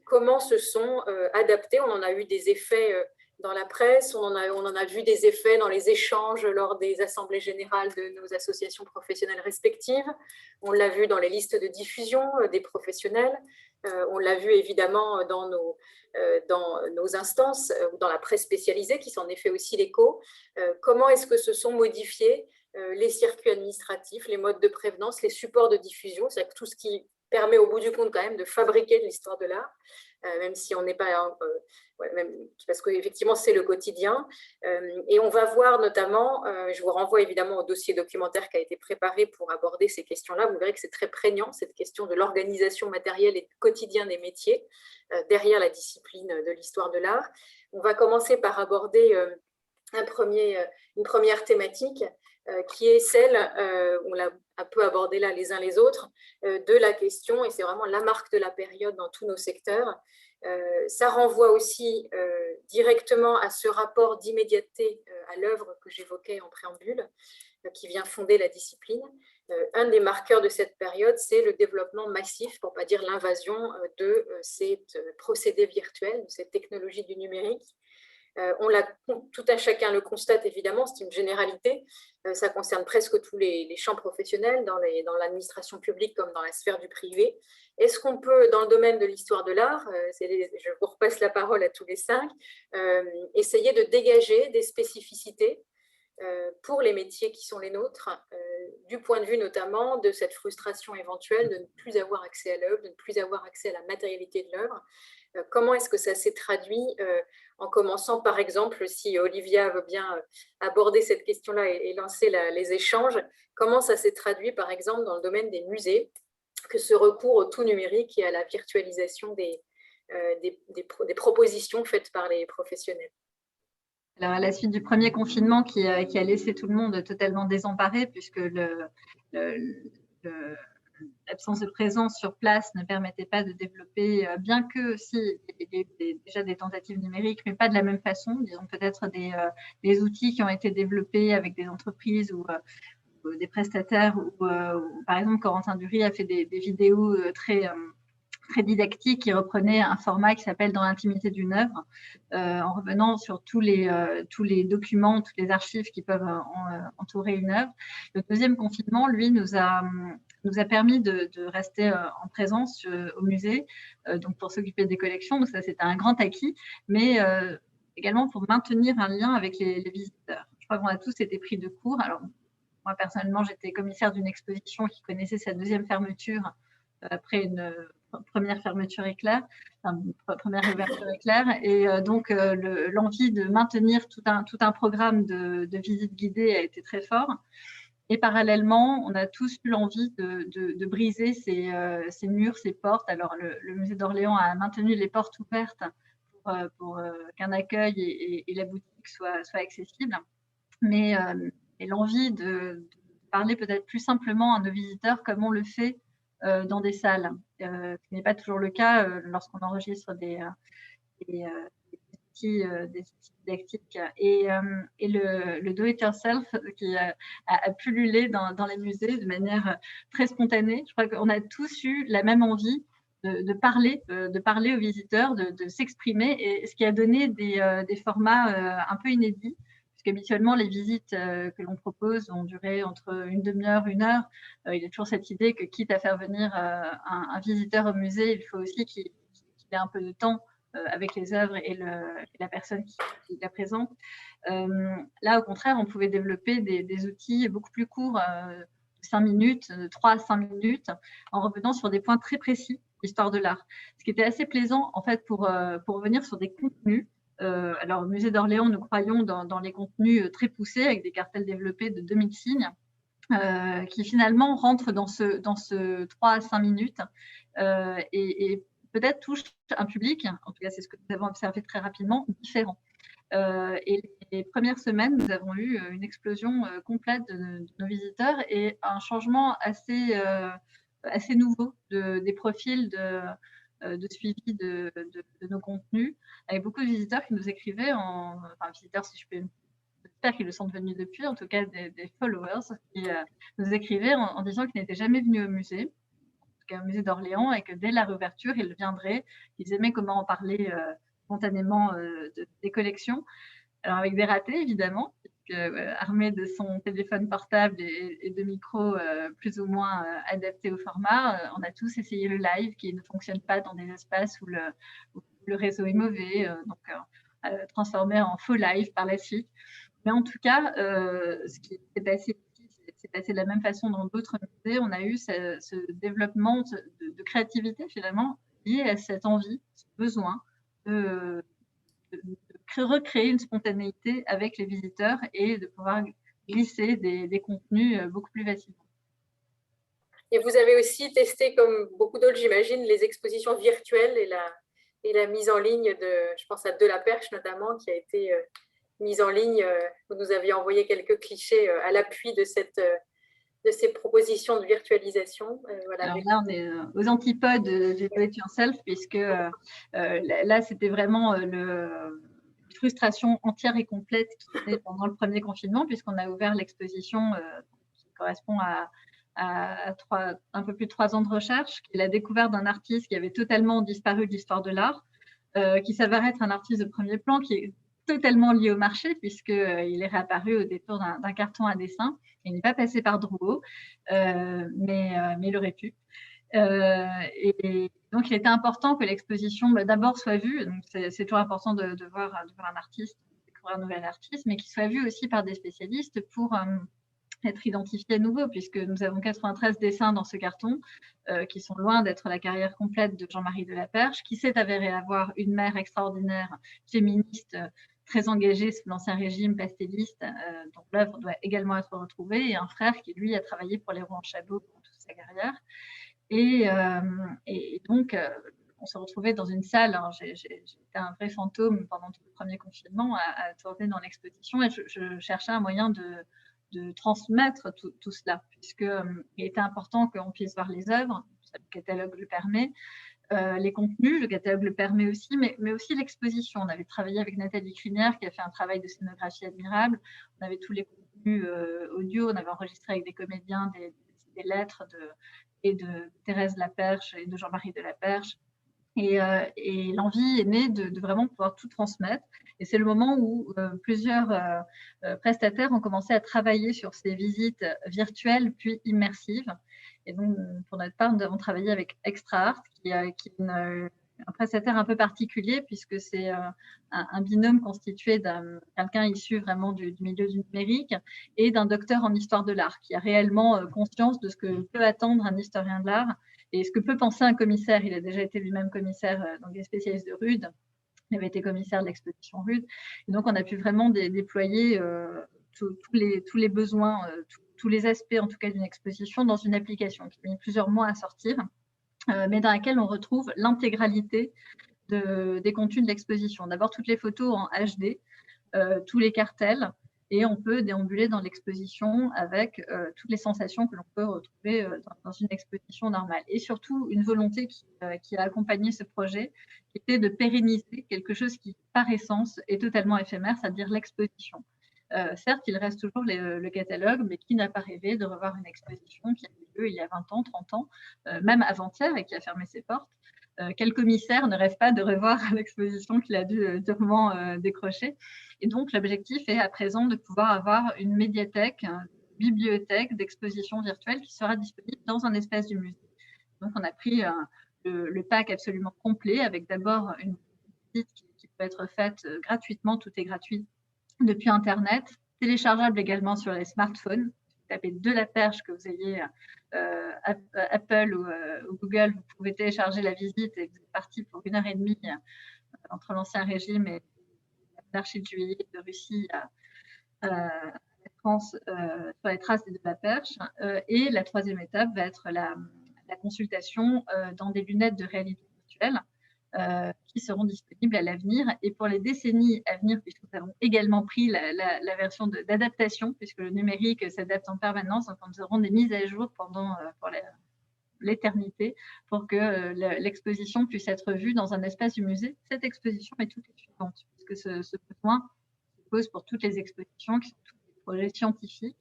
comment se sont adaptés. On en a eu des effets dans la presse, on en a vu des effets dans les échanges lors des assemblées générales de nos associations professionnelles respectives, on l'a vu dans les listes de diffusion des professionnels, on l'a vu évidemment dans nos instances ou dans la presse spécialisée qui s'en est fait aussi l'écho. Comment est-ce que se sont modifiés les circuits administratifs, les modes de prévenance, les supports de diffusion, c'est-à-dire tout ce qui permet au bout du compte quand même de fabriquer de l'histoire de l'art, même si on n'est pas, parce qu'effectivement c'est le quotidien. Et on va voir notamment, je vous renvoie évidemment au dossier documentaire qui a été préparé pour aborder ces questions-là, vous verrez que c'est très prégnant, cette question de l'organisation matérielle et du quotidien des métiers derrière la discipline de l'histoire de l'art. On va commencer par aborder une première thématique qui est celle, on l'a un peu abordé là les uns les autres, de la question, et c'est vraiment la marque de la période dans tous nos secteurs. Ça renvoie aussi directement à ce rapport d'immédiateté à l'œuvre que j'évoquais en préambule, qui vient fonder la discipline. Un des marqueurs de cette période, c'est le développement massif, pour ne pas dire l'invasion, de ces procédés virtuels, de cette technologie du numérique. Tout un chacun le constate évidemment, c'est une généralité, ça concerne presque tous les champs professionnels, dans l'administration publique comme dans la sphère du privé. Est-ce qu'on peut, dans le domaine de l'histoire de l'art, je vous repasse la parole à tous les 5, essayer de dégager des spécificités pour les métiers qui sont les nôtres, du point de vue notamment de cette frustration éventuelle de ne plus avoir accès à l'œuvre, de ne plus avoir accès à la matérialité de l'œuvre. Comment est-ce que ça s'est traduit, en commençant par exemple, si Olivia veut bien aborder cette question-là et lancer les échanges, comment ça s'est traduit par exemple dans le domaine des musées, que ce recours au tout numérique et à la virtualisation des propositions faites par les professionnels. Alors, à la suite du premier confinement qui a laissé tout le monde totalement désemparé, puisque l'absence de présence sur place ne permettait pas de développer, bien que si il y avait déjà des tentatives numériques, mais pas de la même façon, disons peut-être des outils qui ont été développés avec des entreprises ou des prestataires, ou par exemple Corentin Dury a fait des vidéos très didactique qui reprenait un format qui s'appelle Dans l'intimité d'une œuvre, en revenant sur tous les documents, toutes les archives qui peuvent entourer une œuvre. Le deuxième confinement, lui, nous a permis de rester en présence au musée, donc pour s'occuper des collections. Donc ça, c'était un grand acquis, mais également pour maintenir un lien avec les visiteurs. Je crois qu'on a tous été pris de court. Alors, moi, personnellement, j'étais commissaire d'une exposition qui connaissait sa deuxième fermeture après une première fermeture éclair, première ouverture éclair, et donc l'envie de maintenir tout un programme de visites guidées a été très fort. Et parallèlement, on a tous eu l'envie de briser ces murs, ces portes. Alors le musée d'Orléans a maintenu les portes ouvertes pour qu'un accueil et la boutique soient accessibles, mais l'envie de parler peut-être plus simplement à nos visiteurs comme on le fait dans des salles, ce qui n'est pas toujours le cas lorsqu'on enregistre des outils didactiques. Et le do-it-yourself qui a pullulé dans les musées de manière très spontanée. Je crois qu'on a tous eu la même envie de parler aux visiteurs, de s'exprimer, et ce qui a donné des formats un peu inédits. Habituellement, les visites que l'on propose ont duré entre une demi-heure, 1 heure. Il y a toujours cette idée que, quitte à faire venir un visiteur au musée, il faut aussi qu'il ait un peu de temps avec les œuvres et la personne qui la présente. Là, au contraire, on pouvait développer des outils beaucoup plus courts, 5 minutes, 3 à 5 minutes, en revenant sur des points très précis d'histoire de l'art. Ce qui était assez plaisant, en fait, pour revenir sur des contenus. Alors, au Musée d'Orléans, nous croyons dans les contenus très poussés, avec des cartels développés de 2000 signes, qui finalement rentrent dans ce 3 à 5 minutes et peut-être touchent un public, en tout cas c'est ce que nous avons observé très rapidement, différent. Et les premières semaines, nous avons eu une explosion complète de nos visiteurs et un changement assez nouveau des profils de suivi de nos contenus, avec beaucoup de visiteurs qui nous écrivaient, enfin visiteurs si je peux, j'espère qu'ils le sont devenus depuis, en tout cas des followers, qui nous écrivaient en disant qu'ils n'étaient jamais venus au musée, au musée d'Orléans, et que dès la réouverture, ils viendraient. Ils aimaient comment en parler spontanément des collections. Alors avec des ratés, évidemment, armé de son téléphone portable et de micros plus ou moins adaptés au format, on a tous essayé le live qui ne fonctionne pas dans des espaces où le réseau est mauvais, donc transformé en faux live par la suite. Mais en tout cas, ce qui s'est passé ici, c'est passé de la même façon dans d'autres musées. On a eu ce développement de créativité finalement lié à cette envie, ce besoin de recréer une spontanéité avec les visiteurs et de pouvoir glisser des contenus beaucoup plus facilement. Et vous avez aussi testé, comme beaucoup d'autres, j'imagine, les expositions virtuelles et la mise en ligne je pense à Delaperche notamment, qui a été mise en ligne. Vous nous aviez envoyé quelques clichés à l'appui de ces propositions de virtualisation. Voilà. Alors là, on est aux antipodes du do it yourself, puisque là, c'était vraiment une frustration entière et complète qui était pendant le premier confinement, puisqu'on a ouvert l'exposition qui correspond à un peu plus de 3 ans de recherche, qui est la découverte d'un artiste qui avait totalement disparu de l'histoire de l'art, qui s'avère être un artiste de premier plan, qui est totalement lié au marché, puisqu'il est réapparu au détour d'un carton à dessin. Il n'est pas passé par Drouot, mais il aurait pu. Et donc, il était important que l'exposition d'abord soit vue. Donc, c'est toujours important de voir un artiste, de découvrir un nouvel artiste, mais qu'il soit vu aussi par des spécialistes pour être identifié à nouveau, puisque nous avons 93 dessins dans ce carton qui sont loin d'être la carrière complète de Jean-Marie Delaperche, qui s'est avéré avoir une mère extraordinaire, féministe, très engagée sous l'Ancien Régime, pastelliste, dont l'œuvre doit également être retrouvée, et un frère qui, lui, a travaillé pour les Rouen-Chabot pendant toute sa carrière. Et donc, on se retrouvait dans une salle. J'étais un vrai fantôme pendant tout le premier confinement à tourner dans l'exposition, et je cherchais un moyen de transmettre tout cela, puisqu'il était important qu'on puisse voir les œuvres, le catalogue le permet, les contenus, le catalogue le permet aussi, mais aussi l'exposition. On avait travaillé avec Nathalie Crinière qui a fait un travail de scénographie admirable. On avait tous les contenus audio, on avait enregistré avec des comédiens des lettres de Thérèse Laperche et de Jean-Marie Delaperche. Et l'envie est née de vraiment pouvoir tout transmettre. Et c'est le moment où plusieurs prestataires ont commencé à travailler sur ces visites virtuelles puis immersives. Et donc, pour notre part, nous avons travaillé avec Extra Art, qui est un prestataire un peu particulier, puisque c'est un binôme constitué d'un quelqu'un issu vraiment du milieu du numérique et d'un docteur en histoire de l'art, qui a réellement conscience de ce que peut attendre un historien de l'art et ce que peut penser un commissaire. Il a déjà été lui-même commissaire, donc des spécialistes de Rude. Il avait été commissaire de l'exposition Rude. Et donc, on a pu vraiment déployer tous les besoins, tous les aspects, en tout cas, d'une exposition dans une application qui a mis plusieurs mois à sortir, mais dans laquelle on retrouve l'intégralité des contenus de l'exposition. D'abord, toutes les photos en HD, tous les cartels, et on peut déambuler dans l'exposition avec toutes les sensations que l'on peut retrouver dans une exposition normale. Et surtout, une volonté qui a accompagné ce projet, qui était de pérenniser quelque chose qui, par essence, est totalement éphémère, c'est-à-dire l'exposition. Certes, il reste toujours le catalogue, mais qui n'a pas rêvé de revoir une exposition qui a eu lieu il y a 20 ans, 30 ans, même avant-hier, et qui a fermé ses portes. Quel commissaire ne rêve pas de revoir l'exposition qu'il a dû durement décrocher? Et donc, l'objectif est à présent de pouvoir avoir une médiathèque, une bibliothèque d'exposition virtuelle qui sera disponible dans un espace du musée. Donc, on a pris le pack absolument complet, avec d'abord une visite qui peut être faite gratuitement, tout est gratuit depuis Internet, téléchargeable également sur les smartphones. Vous tapez de la perche, que vous ayez Apple ou Google, vous pouvez télécharger la visite et vous êtes parti pour 1h30 entre l'Ancien Régime et l'Archi de Juillet de Russie à France sur les traces de la perche. Et la troisième étape va être la consultation dans des lunettes de réalité virtuelle qui seront disponibles à l'avenir. Et pour les décennies à venir, puisque nous avons également pris la version d'adaptation, puisque le numérique s'adapte en permanence, donc nous aurons des mises à jour pour l'éternité pour que l'exposition puisse être vue dans un espace du musée. Cette exposition est toute suivante, puisque ce besoin se pose pour toutes les expositions qui sont tous des projets scientifiques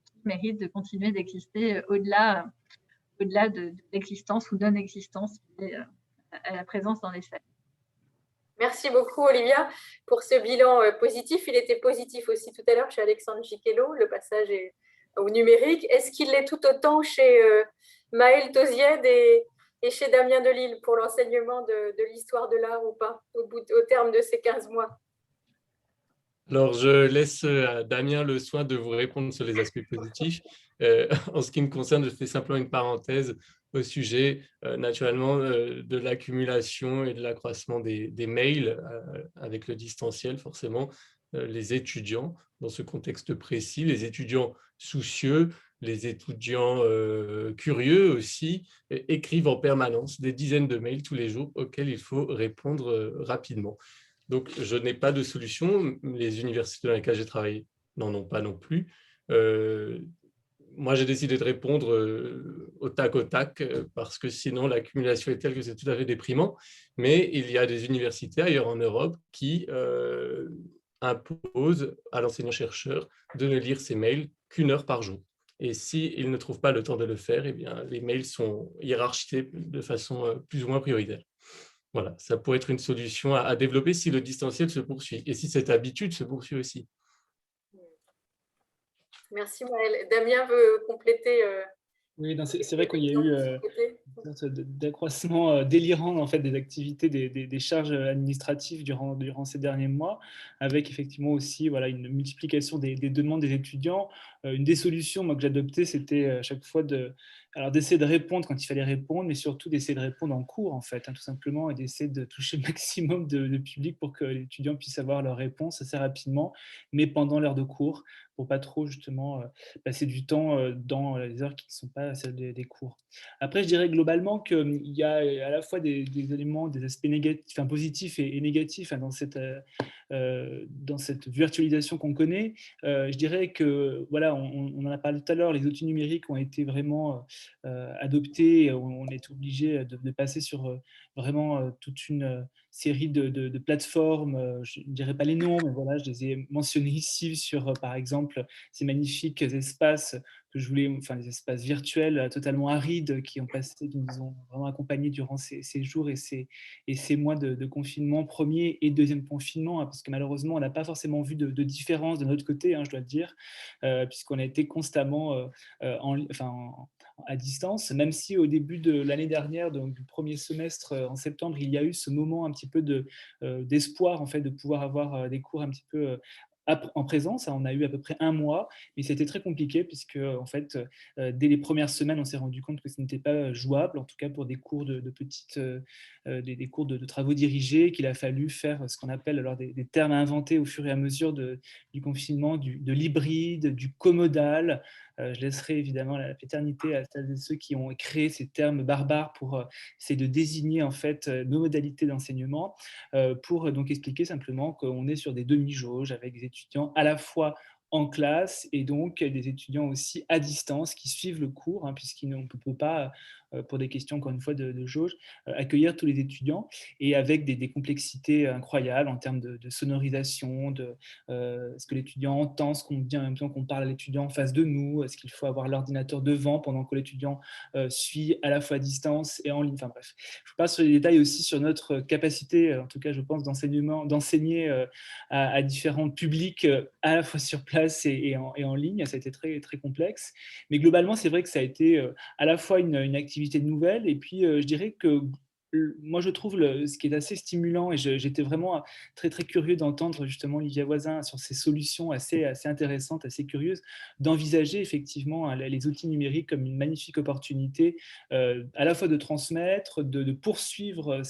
qui méritent de continuer d'exister au-delà de l'existence ou non-existence à la présence dans les salles. Merci beaucoup, Olivia, pour ce bilan positif. Il était positif aussi tout à l'heure chez Alexandre Gicquelot, le passage au numérique. Est-ce qu'il l'est tout autant chez Maëlle Tauziède et chez Damien Delille pour l'enseignement de l'histoire de l'art ou pas, au terme de ces 15 mois? Alors, je laisse à Damien le soin de vous répondre sur les aspects positifs. En ce qui me concerne, je fais simplement une parenthèse au sujet, naturellement, de l'accumulation et de l'accroissement des mails avec le distanciel, forcément. Les étudiants, dans ce contexte précis, les étudiants soucieux, les étudiants curieux aussi, écrivent en permanence des dizaines de mails tous les jours auxquels il faut répondre rapidement. Donc, je n'ai pas de solution. Les universités dans lesquelles j'ai travaillé n'en ont pas non plus. Moi, j'ai décidé de répondre au tac, parce que sinon, l'accumulation est telle que c'est tout à fait déprimant. Mais il y a des universités ailleurs en Europe qui imposent à l'enseignant-chercheur de ne lire ses mails qu'une heure par jour. Et s'il ne trouve pas le temps de le faire, eh bien, les mails sont hiérarchisés de façon plus ou moins prioritaire. Voilà, ça pourrait être une solution à développer si le distanciel se poursuit et si cette habitude se poursuit aussi. Merci Maëlle. Damien veut compléter. Oui, c'est vrai qu'il y a eu une sorte d'accroissement délirant en fait, des activités, des charges administratives durant ces derniers mois, avec effectivement aussi voilà, une multiplication des demandes des étudiants. Une des solutions moi, que j'adoptais, c'était à chaque fois d'essayer de répondre quand il fallait répondre, mais surtout d'essayer de répondre en cours, en fait, tout simplement, et d'essayer de toucher le maximum de public pour que les étudiants puissent avoir leurs réponses assez rapidement, mais pendant l'heure de cours, pour pas trop justement passer du temps dans les heures qui ne sont pas celles des cours. Après, je dirais globalement qu'il y a à la fois des éléments, des aspects négatifs, enfin, positifs et négatifs dans cette virtualisation qu'on connaît. Je dirais que, voilà, on en a parlé tout à l'heure, les outils numériques ont été vraiment adoptés, on est obligé de passer sur vraiment toute une série de plateformes, je ne dirais pas les noms, mais voilà, je les ai mentionnés ici sur, par exemple, ces magnifiques espaces que je voulais, enfin des espaces virtuels totalement arides qui nous ont vraiment accompagnés durant ces jours et ces mois de confinement, premier et deuxième confinement, parce que malheureusement, on n'a pas forcément vu de différence de notre côté, je dois le dire, puisqu'on a été constamment à distance, même si au début de l'année dernière, donc du premier semestre en septembre, il y a eu ce moment un petit peu d'espoir en fait, de pouvoir avoir des cours un petit peu en présence. On a eu à peu près 1 mois, mais c'était très compliqué puisque en fait, dès les premières semaines, on s'est rendu compte que ce n'était pas jouable, en tout cas pour des cours des cours de travaux dirigés, qu'il a fallu faire ce qu'on appelle alors des termes inventés au fur et à mesure du confinement, de l'hybride, du comodal. Je laisserai évidemment la paternité à celles et ceux qui ont créé ces termes barbares pour essayer de désigner en fait nos modalités d'enseignement, pour donc expliquer simplement qu'on est sur des demi-jauges avec des étudiants à la fois en classe et donc des étudiants aussi à distance qui suivent le cours, puisqu'on ne peut pas, pour des questions encore une fois de jauge, accueillir tous les étudiants, et avec des complexités incroyables en termes de sonorisation, ce que l'étudiant entend, ce qu'on dit en même temps qu'on parle à l'étudiant en face de nous, est-ce qu'il faut avoir l'ordinateur devant pendant que l'étudiant suit à la fois à distance et en ligne, enfin bref. Je passe sur les détails aussi sur notre capacité, en tout cas je pense, d'enseigner à différents publics, à la fois sur place et en ligne. Ça a été très, très complexe. Mais globalement, c'est vrai que ça a été à la fois une activité nouvelle, et puis je dirais que moi, je trouve ce qui est assez stimulant, et j'étais vraiment très, très curieux d'entendre justement Olivia Voisin sur ces solutions assez intéressantes, assez curieuses, d'envisager effectivement les outils numériques comme une magnifique opportunité à la fois de transmettre, de poursuivre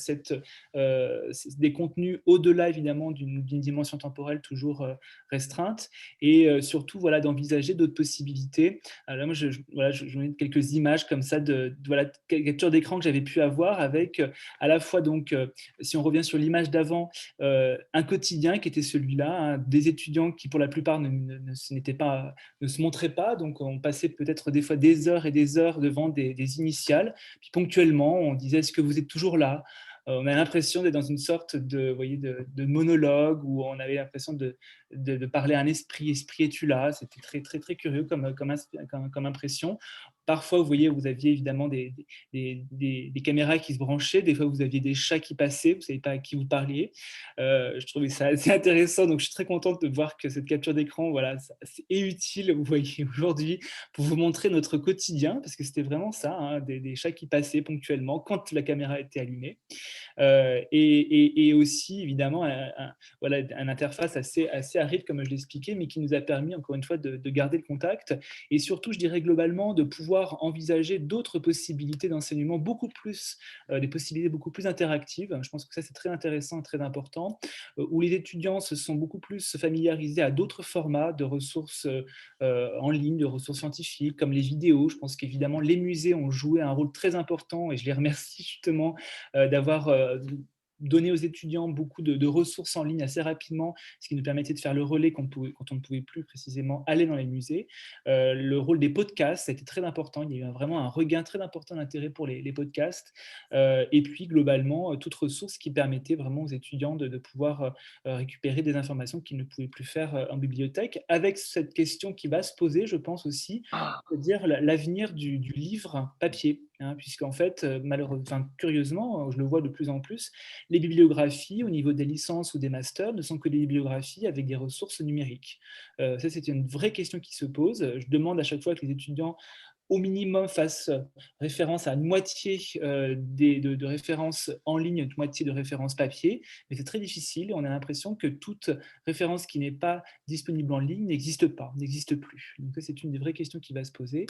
des contenus au-delà évidemment d'une dimension temporelle toujours restreinte, et surtout voilà, d'envisager d'autres possibilités. Alors, moi, je mets quelques images comme ça de capture d'écran que j'avais pu avoir avec à la fois, donc, si on revient sur l'image d'avant, un quotidien qui était celui-là, hein, des étudiants qui, pour la plupart, ne se montraient pas. Donc, on passait peut-être des fois des heures et des heures devant des initiales. Puis, ponctuellement, on disait « Est-ce que vous êtes toujours là ?» On a l'impression d'être dans une sorte de monologue où on avait l'impression de parler à un esprit. Esprit, es-tu là? C'était très, très, très curieux comme impression. Parfois, vous voyez, vous aviez évidemment des caméras qui se branchaient. Des fois, vous aviez des chats qui passaient. Vous ne saviez pas à qui vous parliez. Je trouvais ça assez intéressant. Donc, je suis très contente de voir que cette capture d'écran, voilà, est utile, vous voyez, aujourd'hui, pour vous montrer notre quotidien, parce que c'était vraiment ça, hein, des chats qui passaient ponctuellement quand la caméra était allumée. Et aussi, évidemment, voilà, une interface assez aride, comme je l'expliquais, mais qui nous a permis, encore une fois, de garder le contact, et surtout, je dirais globalement, de pouvoir envisager d'autres possibilités d'enseignement, des possibilités beaucoup plus interactives. Je pense que ça, c'est très intéressant et très important, où les étudiants se sont beaucoup plus familiarisés à d'autres formats de ressources en ligne, de ressources scientifiques, comme les vidéos. Je pense qu'évidemment, les musées ont joué un rôle très important, et je les remercie justement d'avoir donné aux étudiants beaucoup de ressources en ligne assez rapidement, ce qui nous permettait de faire le relais quand on ne pouvait plus précisément aller dans les musées. Le rôle des podcasts, ça a été très important. Il y a eu vraiment un regain très important d'intérêt pour les podcasts. Et puis, globalement, toute ressource qui permettait vraiment aux étudiants de pouvoir récupérer des informations qu'ils ne pouvaient plus faire en bibliothèque, avec cette question qui va se poser, je pense aussi, c'est-à-dire l'avenir du livre papier. Hein, puisqu'en fait, malheureusement, curieusement, je le vois de plus en plus, les bibliographies au niveau des licences ou des masters ne sont que des bibliographies avec des ressources numériques. Ça, c'est une vraie question qui se pose. Je demande à chaque fois que les étudiants au minimum fassent référence à une moitié de références en ligne, une moitié de références papier, mais c'est très difficile. On a l'impression que toute référence qui n'est pas disponible en ligne n'existe plus. Donc ça, c'est une des vraies questions qui va se poser.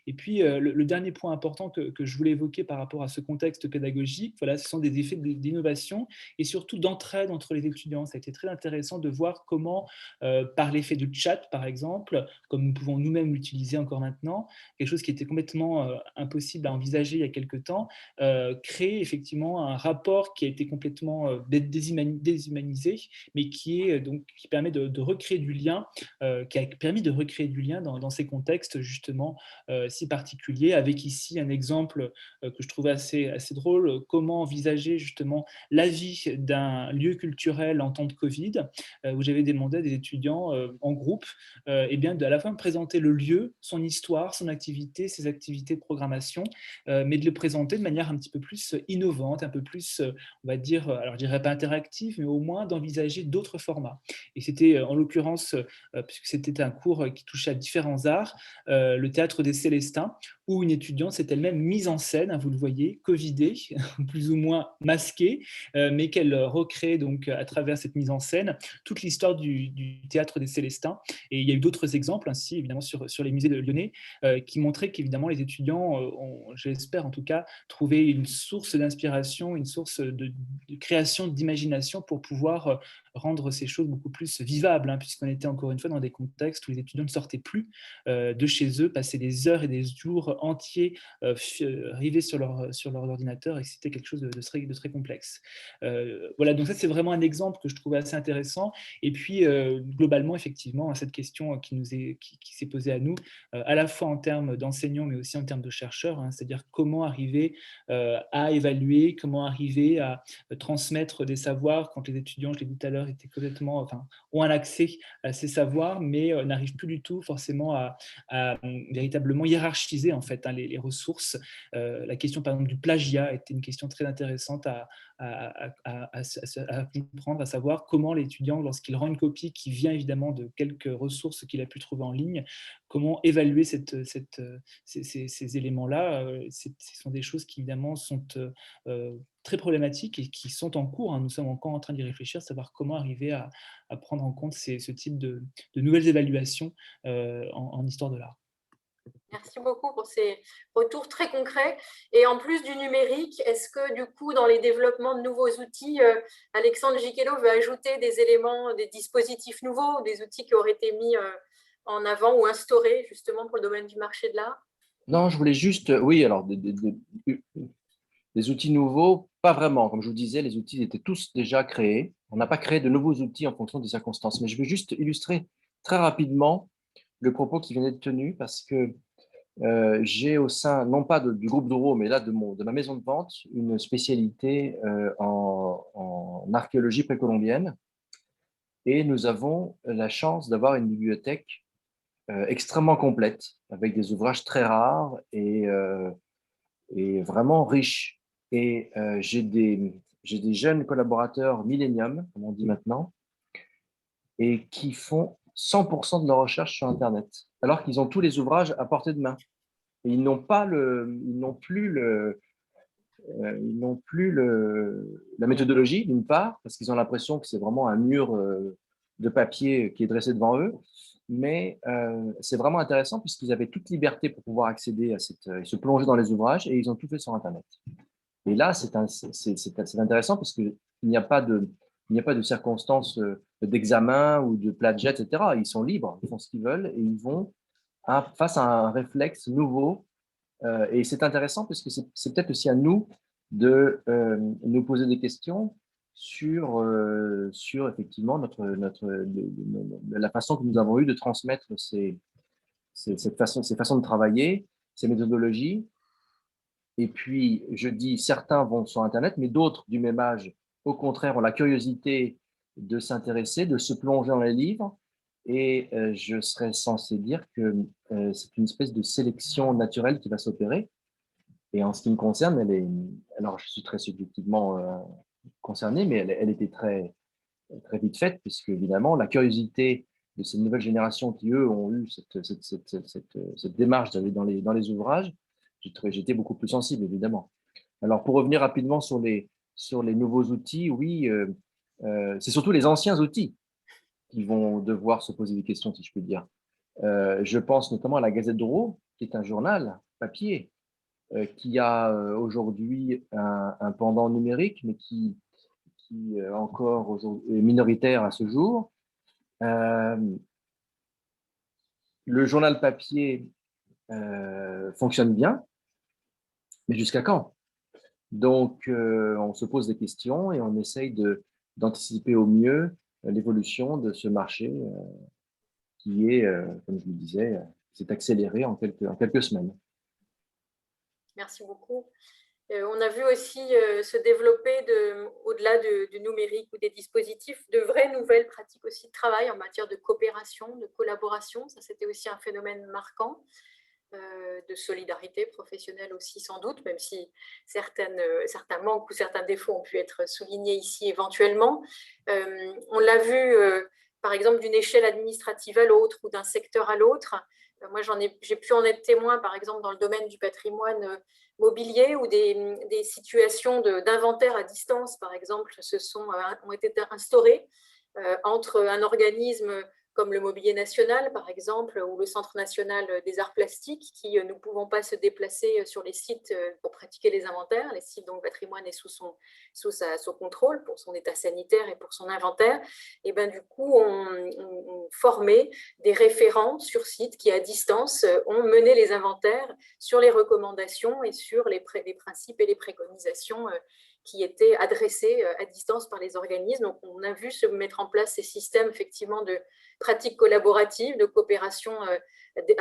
Et puis, le dernier point important que je voulais évoquer par rapport à ce contexte pédagogique, voilà, ce sont des effets d'innovation et surtout d'entraide entre les étudiants. Ça a été très intéressant de voir comment, par l'effet du chat, par exemple, comme nous pouvons nous-mêmes l'utiliser encore maintenant, quelque chose qui était complètement impossible à envisager il y a quelque temps, créer effectivement un rapport qui a été complètement déshumanisé, mais qui permet de recréer du lien, qui a permis de recréer du lien dans ces contextes justement si particuliers, avec ici un exemple que je trouvais assez drôle, comment envisager justement la vie d'un lieu culturel en temps de Covid, où j'avais demandé à des étudiants en groupe eh bien, à la fois de présenter le lieu, son histoire, son activité, ses activités de programmation, mais de le présenter de manière un petit peu plus innovante, un peu plus, on va dire, alors je dirais pas interactive, mais au moins d'envisager d'autres formats. Et c'était en l'occurrence, puisque c'était un cours qui touchait à différents arts, le théâtre des Célestins, où une étudiante s'est elle-même mise en scène, hein, vous le voyez, covidée, plus ou moins masquée, mais qu'elle recrée donc à travers cette mise en scène toute l'histoire du théâtre des Célestins. Et il y a eu d'autres exemples ainsi, évidemment, sur les musées de Lyonnais, qui montraient qu'évidemment les étudiants ont, j'espère en tout cas, trouvé une source d'inspiration, une source de création, d'imagination pour pouvoir rendre ces choses beaucoup plus vivables, hein, puisqu'on était encore une fois dans des contextes où les étudiants ne sortaient plus de chez eux, passaient des heures et des jours entiers rivés sur leur ordinateur, et c'était quelque chose de très complexe. Voilà, donc ça c'est vraiment un exemple que je trouvais assez intéressant. Et puis globalement, effectivement, cette question qui s'est posée à nous, à la fois en termes d'enseignants, mais aussi en termes de chercheurs, hein, c'est-à-dire comment arriver à évaluer, comment arriver à transmettre des savoirs quand les étudiants, je l'ai dit tout à l'heure, ont un accès à ces savoirs, mais n'arrivent plus du tout forcément à véritablement hiérarchiser en fait, hein, les ressources. La question par exemple du plagiat était une question très intéressante à à comprendre, à savoir comment l'étudiant, lorsqu'il rend une copie qui vient évidemment de quelques ressources qu'il a pu trouver en ligne, comment évaluer ces éléments-là. Ce sont des choses qui évidemment sont très problématiques et qui sont en cours. Nous sommes encore en train d'y réfléchir, savoir comment arriver à prendre en compte ce type de nouvelles évaluations en histoire de l'art. Merci beaucoup pour ces retours très concrets. Et en plus du numérique, est-ce que du coup, dans les développements de nouveaux outils, Alexandre Gicquelot veut ajouter des éléments, des dispositifs nouveaux, des outils qui auraient été mis en avant ou instaurés justement pour le domaine du marché de l'art? Non, je voulais juste, oui, alors des outils nouveaux, pas vraiment. Comme je vous disais, les outils étaient tous déjà créés. On n'a pas créé de nouveaux outils en fonction des circonstances. Mais je vais juste illustrer très rapidement le propos qui vient d'être tenu parce que j'ai au sein, non pas du groupe Douro, mais là de ma maison de vente, une spécialité en archéologie précolombienne. Et nous avons la chance d'avoir une bibliothèque extrêmement complète, avec des ouvrages très rares et vraiment riches. Et j'ai des jeunes collaborateurs millénium, comme on dit maintenant, et qui font 100% de leurs recherches sur Internet, alors qu'ils ont tous les ouvrages à portée de main. Et ils n'ont plus la méthodologie, d'une part, parce qu'ils ont l'impression que c'est vraiment un mur de papier qui est dressé devant eux. Mais c'est vraiment intéressant puisqu'ils avaient toute liberté pour pouvoir accéder à se plonger dans les ouvrages et ils ont tout fait sur Internet. Et là, c'est intéressant parce qu'il n'y a pas de circonstances d'examen ou de plagiat, etc. Ils sont libres, ils font ce qu'ils veulent et ils vont face à un réflexe nouveau. Et c'est intéressant parce que c'est peut-être aussi à nous de nous poser des questions sur effectivement la façon que nous avons eu de transmettre ces façons de travailler, ces méthodologies. Et puis, je dis, certains vont sur Internet, mais d'autres du même âge, au contraire, ont la curiosité de s'intéresser, de se plonger dans les livres. Et je serais censé dire que c'est une espèce de sélection naturelle qui va s'opérer. Et en ce qui me concerne, alors je suis très subjectivement concerné, mais elle était très, très vite faite, puisque évidemment, la curiosité de ces nouvelles générations qui, eux, ont eu cette démarche d'aller dans les ouvrages, j'étais beaucoup plus sensible, évidemment. Alors, pour revenir rapidement sur les nouveaux outils, oui, c'est surtout les anciens outils qui vont devoir se poser des questions, si je peux dire. Je pense notamment à la Gazette Douro, qui est un journal papier, qui a aujourd'hui un pendant numérique, mais qui encore est minoritaire à ce jour. Le journal papier fonctionne bien, mais jusqu'à quand? Donc, on se pose des questions et on essaye d'anticiper au mieux l'évolution de ce marché qui est, comme je le disais, s'est accéléré en quelques semaines. Merci beaucoup. On a vu aussi se développer, au-delà du numérique ou des dispositifs, de vraies nouvelles pratiques aussi de travail en matière de coopération, de collaboration. Ça, c'était aussi un phénomène marquant, de solidarité professionnelle aussi sans doute, même si certains manques ou certains défauts ont pu être soulignés ici éventuellement. On l'a vu, par exemple, d'une échelle administrative à l'autre ou d'un secteur à l'autre. Moi, j'ai pu en être témoin, par exemple, dans le domaine du patrimoine mobilier où des situations d'inventaire à distance, par exemple, ont été instaurées entre un organisme comme le Mobilier National, par exemple, ou le Centre national des arts plastiques, qui ne pouvons pas se déplacer sur les sites pour pratiquer les inventaires. Les sites, donc, patrimoine est sous son contrôle pour son état sanitaire et pour son inventaire. Et ben, du coup, on formait des référents sur site qui, à distance, ont mené les inventaires sur les recommandations et sur les principes et les préconisations qui étaient adressés à distance par les organismes. Donc, on a vu se mettre en place ces systèmes, effectivement, de pratiques collaboratives, de coopération à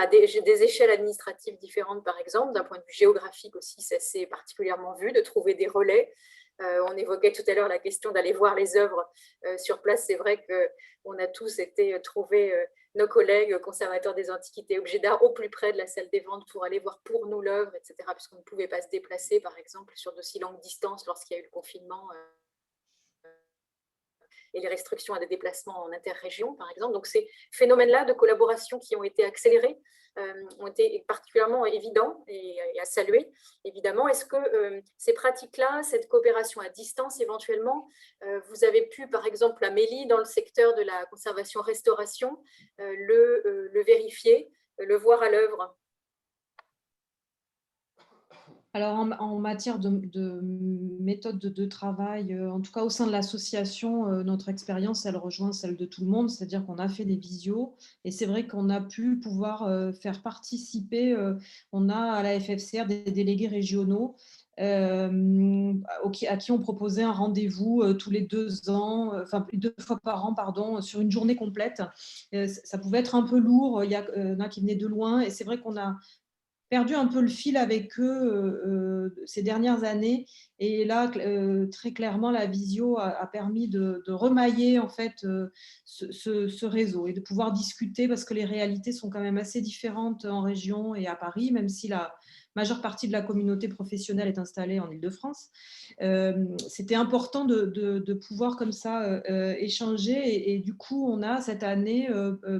des échelles administratives différentes, par exemple. D'un point de vue géographique aussi, ça s'est particulièrement vu, de trouver des relais. On évoquait tout à l'heure la question d'aller voir les œuvres sur place. C'est vrai qu'on a tous été trouvés nos collègues conservateurs des antiquités, objets d'art au plus près de la salle des ventes pour aller voir pour nous l'œuvre, etc., puisqu'on ne pouvait pas se déplacer, par exemple, sur d'aussi longues distances lorsqu'il y a eu le confinement et les restrictions à des déplacements en interrégion, par exemple. Donc, ces phénomènes-là de collaboration qui ont été accélérés ont été particulièrement évidents et à saluer, évidemment. Est-ce que ces pratiques-là, cette coopération à distance, éventuellement, vous avez pu, par exemple, Amélie, dans le secteur de la conservation-restauration, le vérifier, le voir à l'œuvre? Alors, en matière de méthode de travail, en tout cas au sein de l'association, notre expérience, elle rejoint celle de tout le monde, c'est-à-dire qu'on a fait des visios et c'est vrai qu'on a pu pouvoir faire participer, on a à la FFCR des délégués régionaux à qui on proposait un rendez-vous tous les 2 ans, enfin 2 fois par an, pardon, sur une journée complète. Ça pouvait être un peu lourd, il y en a qui venaient de loin et c'est vrai qu'on a perdu un peu le fil avec eux ces dernières années. Et là, très clairement, la visio a permis de remailler en fait ce réseau et de pouvoir discuter parce que les réalités sont quand même assez différentes en région et à Paris, même si la majeure partie de la communauté professionnelle est installée en Île-de-France. C'était important de pouvoir comme ça échanger et du coup, on a cette année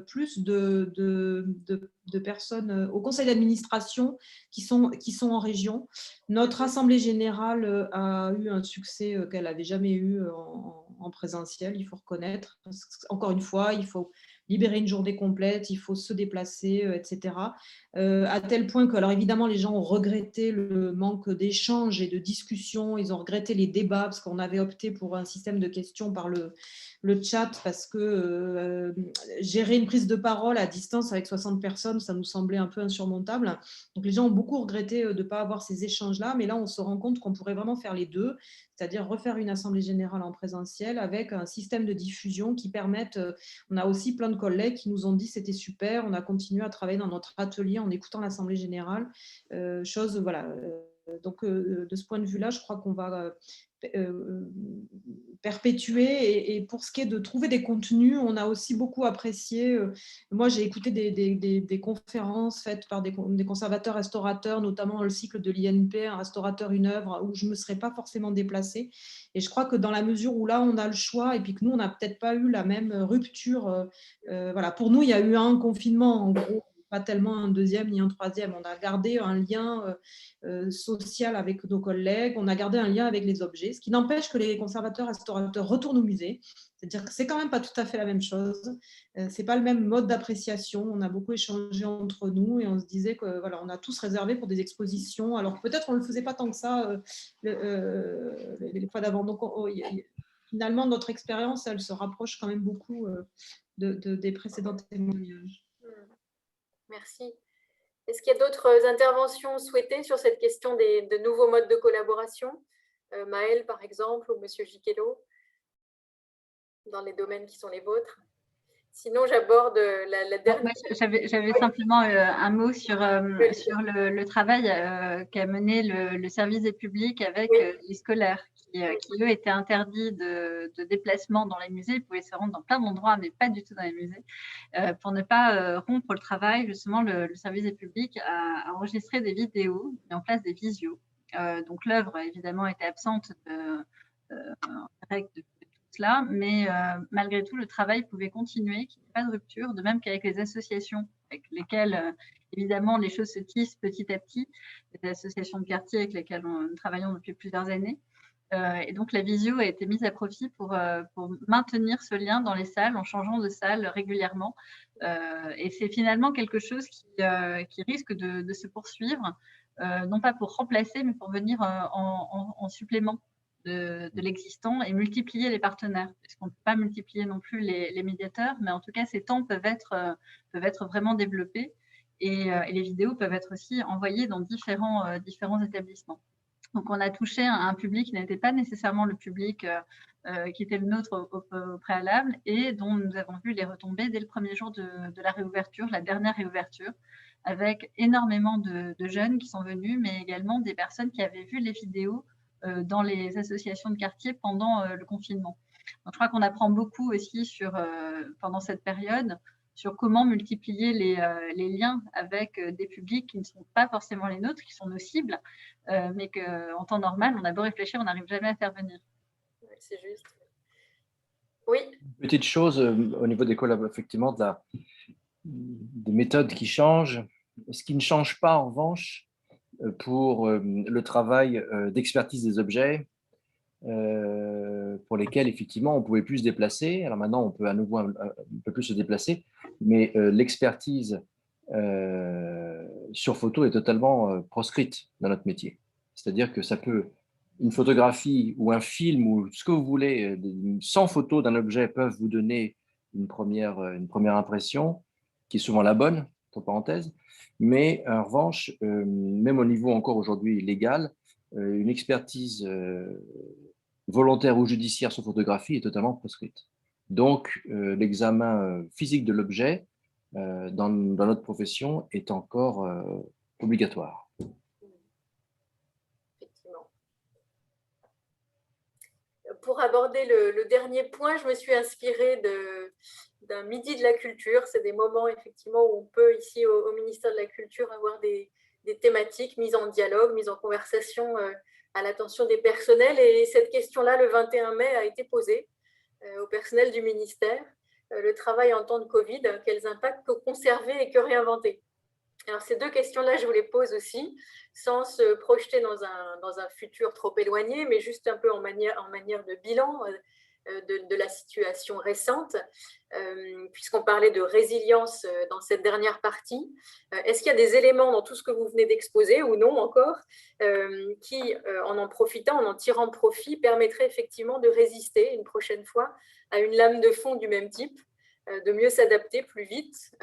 plus de personnes au conseil d'administration qui sont en région. Notre assemblée générale a eu un succès qu'elle n'avait jamais eu en présentiel, il faut reconnaître. Encore une fois, il faut libérer une journée complète, il faut se déplacer, etc. À tel point que, alors évidemment, les gens ont regretté le manque d'échanges et de discussions, ils ont regretté les débats parce qu'on avait opté pour un système de questions par le chat parce que gérer une prise de parole à distance avec 60 personnes, ça nous semblait un peu insurmontable. Donc, les gens ont beaucoup regretté de ne pas avoir ces échanges-là, mais là, on se rend compte qu'on pourrait vraiment faire les deux, c'est-à-dire refaire une assemblée générale en présentiel avec un système de diffusion qui permette, on a aussi plein de collègues qui nous ont dit c'était super, on a continué à travailler dans notre atelier en écoutant l'assemblée générale, chose, voilà. Donc, de ce point de vue-là, je crois qu'on va perpétuer. Et pour ce qui est de trouver des contenus, on a aussi beaucoup apprécié. Moi, j'ai écouté des conférences faites par des conservateurs restaurateurs, notamment dans le cycle de l'INP, un restaurateur, une œuvre, où je ne me serais pas forcément déplacée. Et je crois que dans la mesure où là, on a le choix, et puis que nous, on n'a peut-être pas eu la même rupture. Voilà. Pour nous, il y a eu un confinement, en gros, pas tellement un deuxième ni un troisième. On a gardé un lien social avec nos collègues, on a gardé un lien avec les objets, ce qui n'empêche que les conservateurs restaurateurs retournent au musée. C'est-à-dire que c'est quand même pas tout à fait la même chose. C'est pas le même mode d'appréciation. On a beaucoup échangé entre nous et on se disait que voilà, on a tous réservé pour des expositions. Alors peut-être on ne le faisait pas tant que ça les fois d'avant. Donc finalement, notre expérience, elle se rapproche quand même beaucoup des précédents témoignages. Merci. Est-ce qu'il y a d'autres interventions souhaitées sur cette question de nouveaux modes de collaboration? Maëlle, par exemple, ou Monsieur Giquelot, dans les domaines qui sont les vôtres? Sinon, j'aborde la dernière. J'avais simplement un mot sur le travail qu'a mené le service des publics avec les scolaires qui, eux, étaient interdits de déplacement dans les musées. Ils pouvaient se rendre dans plein d'endroits, mais pas du tout dans les musées. Pour ne pas rompre le travail, justement, le service des publics a enregistré des vidéos, mis en place des visios. Donc, l'œuvre, évidemment, était absente de cela, mais malgré tout, le travail pouvait continuer, qu'il n'y ait pas de rupture, de même qu'avec les associations avec lesquelles, évidemment, les choses se tissent petit à petit, les associations de quartier avec lesquelles nous travaillons depuis plusieurs années. Et donc, la visio a été mise à profit pour maintenir ce lien dans les salles en changeant de salle régulièrement. Et c'est finalement quelque chose qui risque de se poursuivre, non pas pour remplacer, mais pour venir en supplément de l'existant et multiplier les partenaires, puisqu'on ne peut pas multiplier non plus les médiateurs, mais en tout cas, ces temps peuvent être vraiment développés et les vidéos peuvent être aussi envoyées dans différents établissements. Donc, on a touché un public qui n'était pas nécessairement le public qui était le nôtre au préalable et dont nous avons vu les retombées dès le premier jour de la réouverture, la dernière réouverture, avec énormément de jeunes qui sont venus, mais également des personnes qui avaient vu les vidéos dans les associations de quartier pendant le confinement. Donc, je crois qu'on apprend beaucoup aussi pendant cette période sur comment multiplier les liens avec des publics qui ne sont pas forcément les nôtres, qui sont nos cibles, mais qu'en temps normal, on a beau réfléchir, on n'arrive jamais à faire venir. C'est juste. Oui. Petite chose au niveau des effectivement, des méthodes qui changent. Ce qui ne change pas, en revanche, pour le travail d'expertise des objets, pour lesquels, effectivement, on ne pouvait plus se déplacer. Alors maintenant, on peut à nouveau un peu plus se déplacer, mais l'expertise sur photo est totalement proscrite dans notre métier. C'est-à-dire que ça peut, une photographie ou un film ou ce que vous voulez, 100 photos d'un objet peuvent vous donner une première impression, qui est souvent la bonne, entre parenthèses, mais en revanche, même au niveau encore aujourd'hui légal, une expertise volontaire ou judiciaire sur photographie est totalement proscrite. Donc, l'examen physique de l'objet dans notre profession est encore obligatoire. Effectivement. Pour aborder le dernier point, je me suis inspirée d'un Midi de la Culture. C'est des moments, effectivement, où on peut, ici au ministère de la Culture, avoir des thématiques mises en dialogue, mises en conversation à l'attention des personnels. Et cette question-là, le 21 mai, a été posée au personnel du ministère. Le travail en temps de Covid, quels impacts que conserver et que réinventer? Alors, ces deux questions-là, je vous les pose aussi, sans se projeter dans un futur trop éloigné, mais juste un peu en manière de bilan de la situation récente, puisqu'on parlait de résilience dans cette dernière partie. Est-ce qu'il y a des éléments dans tout ce que vous venez d'exposer, ou non encore, qui, en profitant, en tirant profit, permettraient effectivement de résister une prochaine fois à une lame de fond du même type, de mieux s'adapter plus vite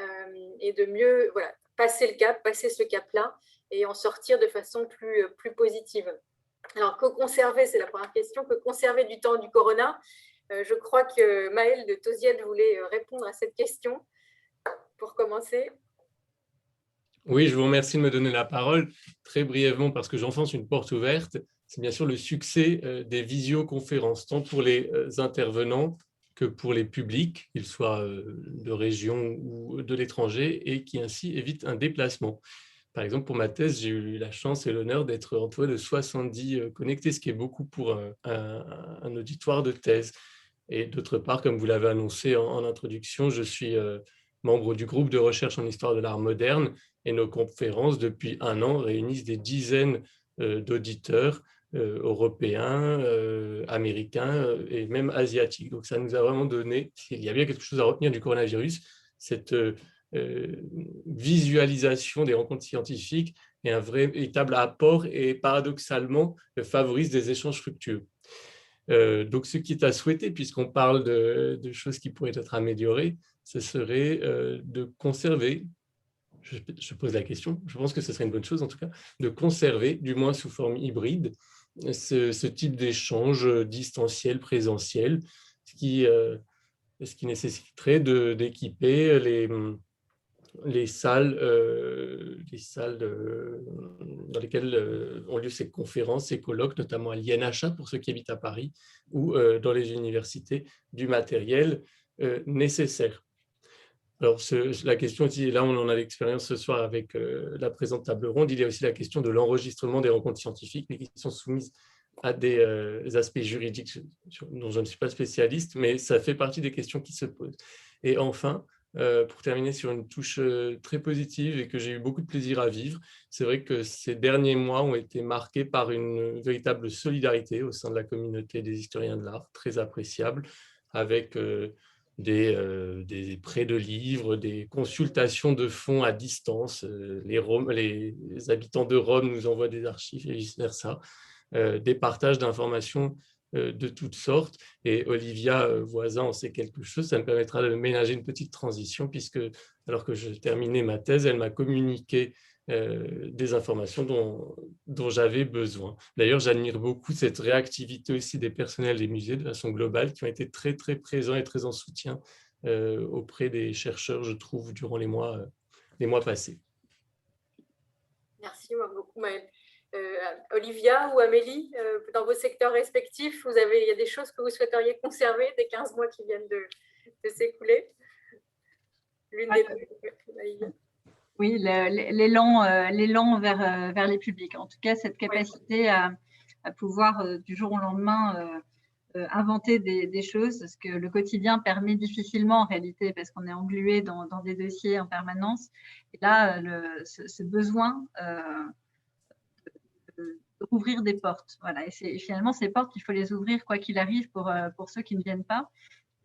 et de mieux passer ce cap-là et en sortir de façon plus positive? Alors, que conserver, c'est la première question, que conserver du temps du corona? Je crois que Maëlle de Tauziède voulait répondre à cette question pour commencer. Oui, je vous remercie de me donner la parole très brièvement parce que j'enfonce une porte ouverte. C'est bien sûr le succès des visioconférences, tant pour les intervenants que pour les publics, qu'ils soient de région ou de l'étranger, et qui ainsi évitent un déplacement. Par exemple, pour ma thèse, j'ai eu la chance et l'honneur d'être entouré de 70 connectés, ce qui est beaucoup pour un auditoire de thèse. Et d'autre part, comme vous l'avez annoncé en introduction, je suis membre du groupe de recherche en histoire de l'art moderne, et nos conférences, depuis 1 an, réunissent des dizaines d'auditeurs européens, américains et même asiatiques. Donc, ça nous a vraiment donné, s'il y a bien quelque chose à retenir du coronavirus, cette visualisation des rencontres scientifiques est un véritable apport et paradoxalement favorise des échanges fructueux. Donc, ce qui est à souhaiter, puisqu'on parle de choses qui pourraient être améliorées, ce serait de conserver, je pose la question, je pense que ce serait une bonne chose en tout cas, de conserver, du moins sous forme hybride, ce type d'échange distanciel, présentiel, ce qui nécessiterait d'équiper les salles dans lesquelles ont lieu ces conférences, ces colloques, notamment à l'INHA pour ceux qui habitent à Paris, ou dans les universités, du matériel nécessaire. Alors, la question, là on en a l'expérience ce soir avec la présente table ronde, il y a aussi la question de l'enregistrement des rencontres scientifiques, mais qui sont soumises à des aspects juridiques dont je ne suis pas spécialiste, mais ça fait partie des questions qui se posent. Et enfin, pour terminer sur une touche très positive et que j'ai eu beaucoup de plaisir à vivre, c'est vrai que ces derniers mois ont été marqués par une véritable solidarité au sein de la communauté des historiens de l'art, très appréciable, avec des prêts de livres, des consultations de fonds à distance. Les habitants de Rome nous envoient des archives et vice-versa, des partages d'informations de toutes sortes. Et Olivia Voisin en sait quelque chose, ça me permettra de ménager une petite transition, puisque alors que je terminais ma thèse, elle m'a communiqué des informations dont j'avais besoin. D'ailleurs, j'admire beaucoup cette réactivité aussi des personnels des musées de façon globale, qui ont été très, très présents et très en soutien auprès des chercheurs, je trouve, durant les mois passés. Merci beaucoup, Maëlle. Olivia ou Amélie, dans vos secteurs respectifs, il y a des choses que vous souhaiteriez conserver des 15 mois qui viennent de s'écouler? l'une des deux. Oui, l'élan vers les publics. En tout cas, cette capacité à pouvoir du jour au lendemain inventer des choses, ce que le quotidien permet difficilement en réalité, parce qu'on est englué dans des dossiers en permanence. Et là, ce besoin d'ouvrir des portes. Voilà. Et finalement, ces portes, il faut les ouvrir quoi qu'il arrive pour ceux qui ne viennent pas,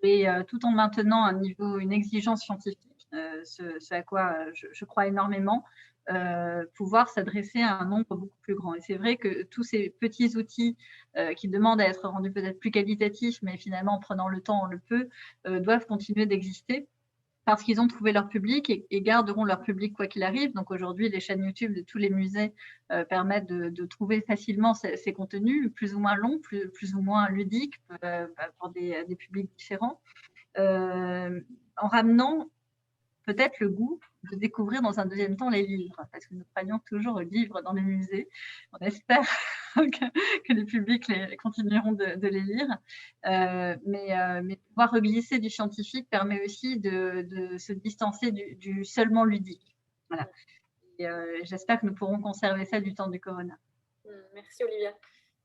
et tout en maintenant une exigence scientifique, ce à quoi je crois énormément, pouvoir s'adresser à un nombre beaucoup plus grand. Et c'est vrai que tous ces petits outils qui demandent à être rendus peut-être plus qualitatifs, mais finalement en prenant le temps, on le peut, doivent continuer d'exister, parce qu'ils ont trouvé leur public et garderont leur public quoi qu'il arrive. Donc aujourd'hui, les chaînes YouTube de tous les musées permettent de trouver facilement ces contenus, plus ou moins longs, plus ou moins ludiques, pour des publics différents, en ramenant peut-être le goût de découvrir dans un deuxième temps les livres, parce que nous croyons toujours aux livres dans les musées. On espère que les publics continueront de les lire, mais pouvoir reglisser du scientifique permet aussi de se distancer du seulement ludique. Voilà. Et j'espère que nous pourrons conserver ça du temps du corona. Merci Olivia.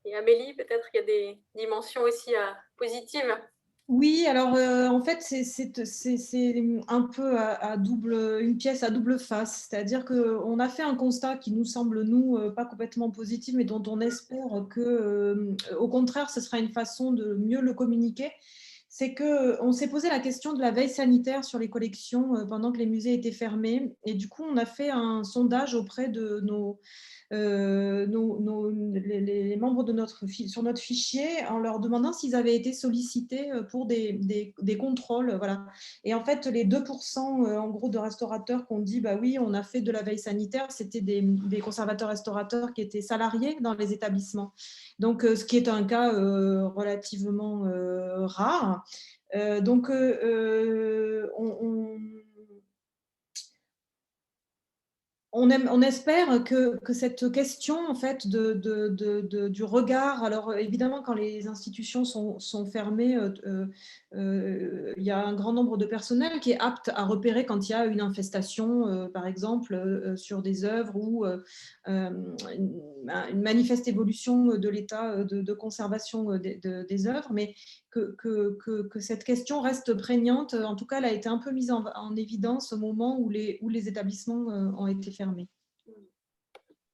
Et Amélie, peut-être qu'il y a des dimensions aussi positives. Oui, alors en fait, c'est un peu une pièce à double face. C'est-à-dire qu'on a fait un constat qui nous semble, nous, pas complètement positif, mais dont on espère que, au contraire, ce sera une façon de mieux le communiquer. C'est qu'on s'est posé la question de la veille sanitaire sur les collections pendant que les musées étaient fermés. Et du coup, on a fait un sondage auprès de les membres sur notre fichier, en leur demandant s'ils avaient été sollicités pour des contrôles. Voilà. Et en fait, les 2% en gros de restaurateurs qui ont dit bah oui, on a fait de la veille sanitaire, c'était des conservateurs-restaurateurs qui étaient salariés dans les établissements. Donc, ce qui est un cas relativement rare. Donc, on espère que cette question en fait du regard, alors évidemment quand les institutions sont fermées, il y a un grand nombre de personnel qui est apte à repérer quand il y a une infestation, par exemple, sur des œuvres ou une manifeste évolution de l'état de conservation des œuvres, mais que cette question reste prégnante. En tout cas, elle a été un peu mise en évidence au moment où les établissements ont été fermés.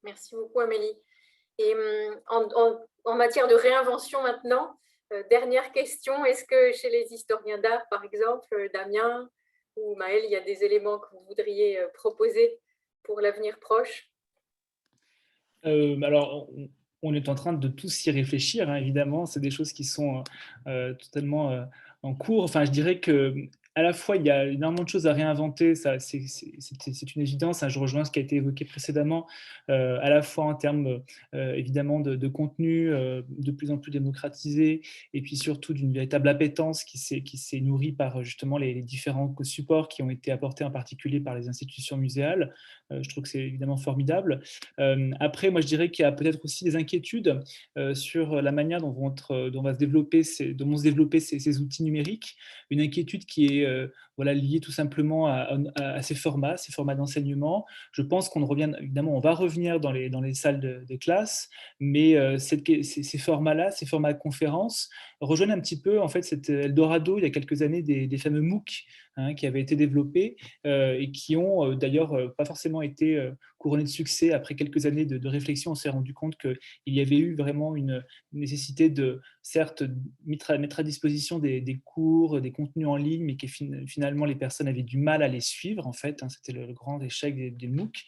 Merci beaucoup, Amélie. Et en matière de réinvention maintenant, dernière question, est-ce que chez les historiens d'art, par exemple, Damien ou Maëlle, il y a des éléments que vous voudriez proposer pour l'avenir proche? Alors, on est en train de tous y réfléchir, hein, évidemment. C'est des choses qui sont totalement en cours. Enfin, je dirais que à la fois, il y a énormément de choses à réinventer, ça, c'est une évidence. Hein, je rejoins ce qui a été évoqué précédemment, à la fois en termes évidemment de contenu de plus en plus démocratisé, et puis surtout d'une véritable appétence qui s'est nourrie par justement les différents supports qui ont été apportés, en particulier par les institutions muséales. Je trouve que c'est évidemment formidable. Après, moi, je dirais qu'il y a peut-être aussi des inquiétudes sur la manière dont vont se développer ces outils numériques. Une inquiétude qui est liée tout simplement à ces formats d'enseignement. Je pense qu'on revient, évidemment, on va revenir dans les salles de classe, mais ces formats-là, ces formats de conférences, rejoignent un petit peu en fait cet Eldorado il y a quelques années des fameux MOOC, hein, qui avaient été développés et qui ont d'ailleurs pas forcément été couronnés de succès. Après quelques années de réflexion, on s'est rendu compte qu'il y avait eu vraiment une nécessité de, certes, mettre à disposition des cours, des contenus en ligne, mais que finalement les personnes avaient du mal à les suivre, en fait, hein, c'était le grand échec des MOOC.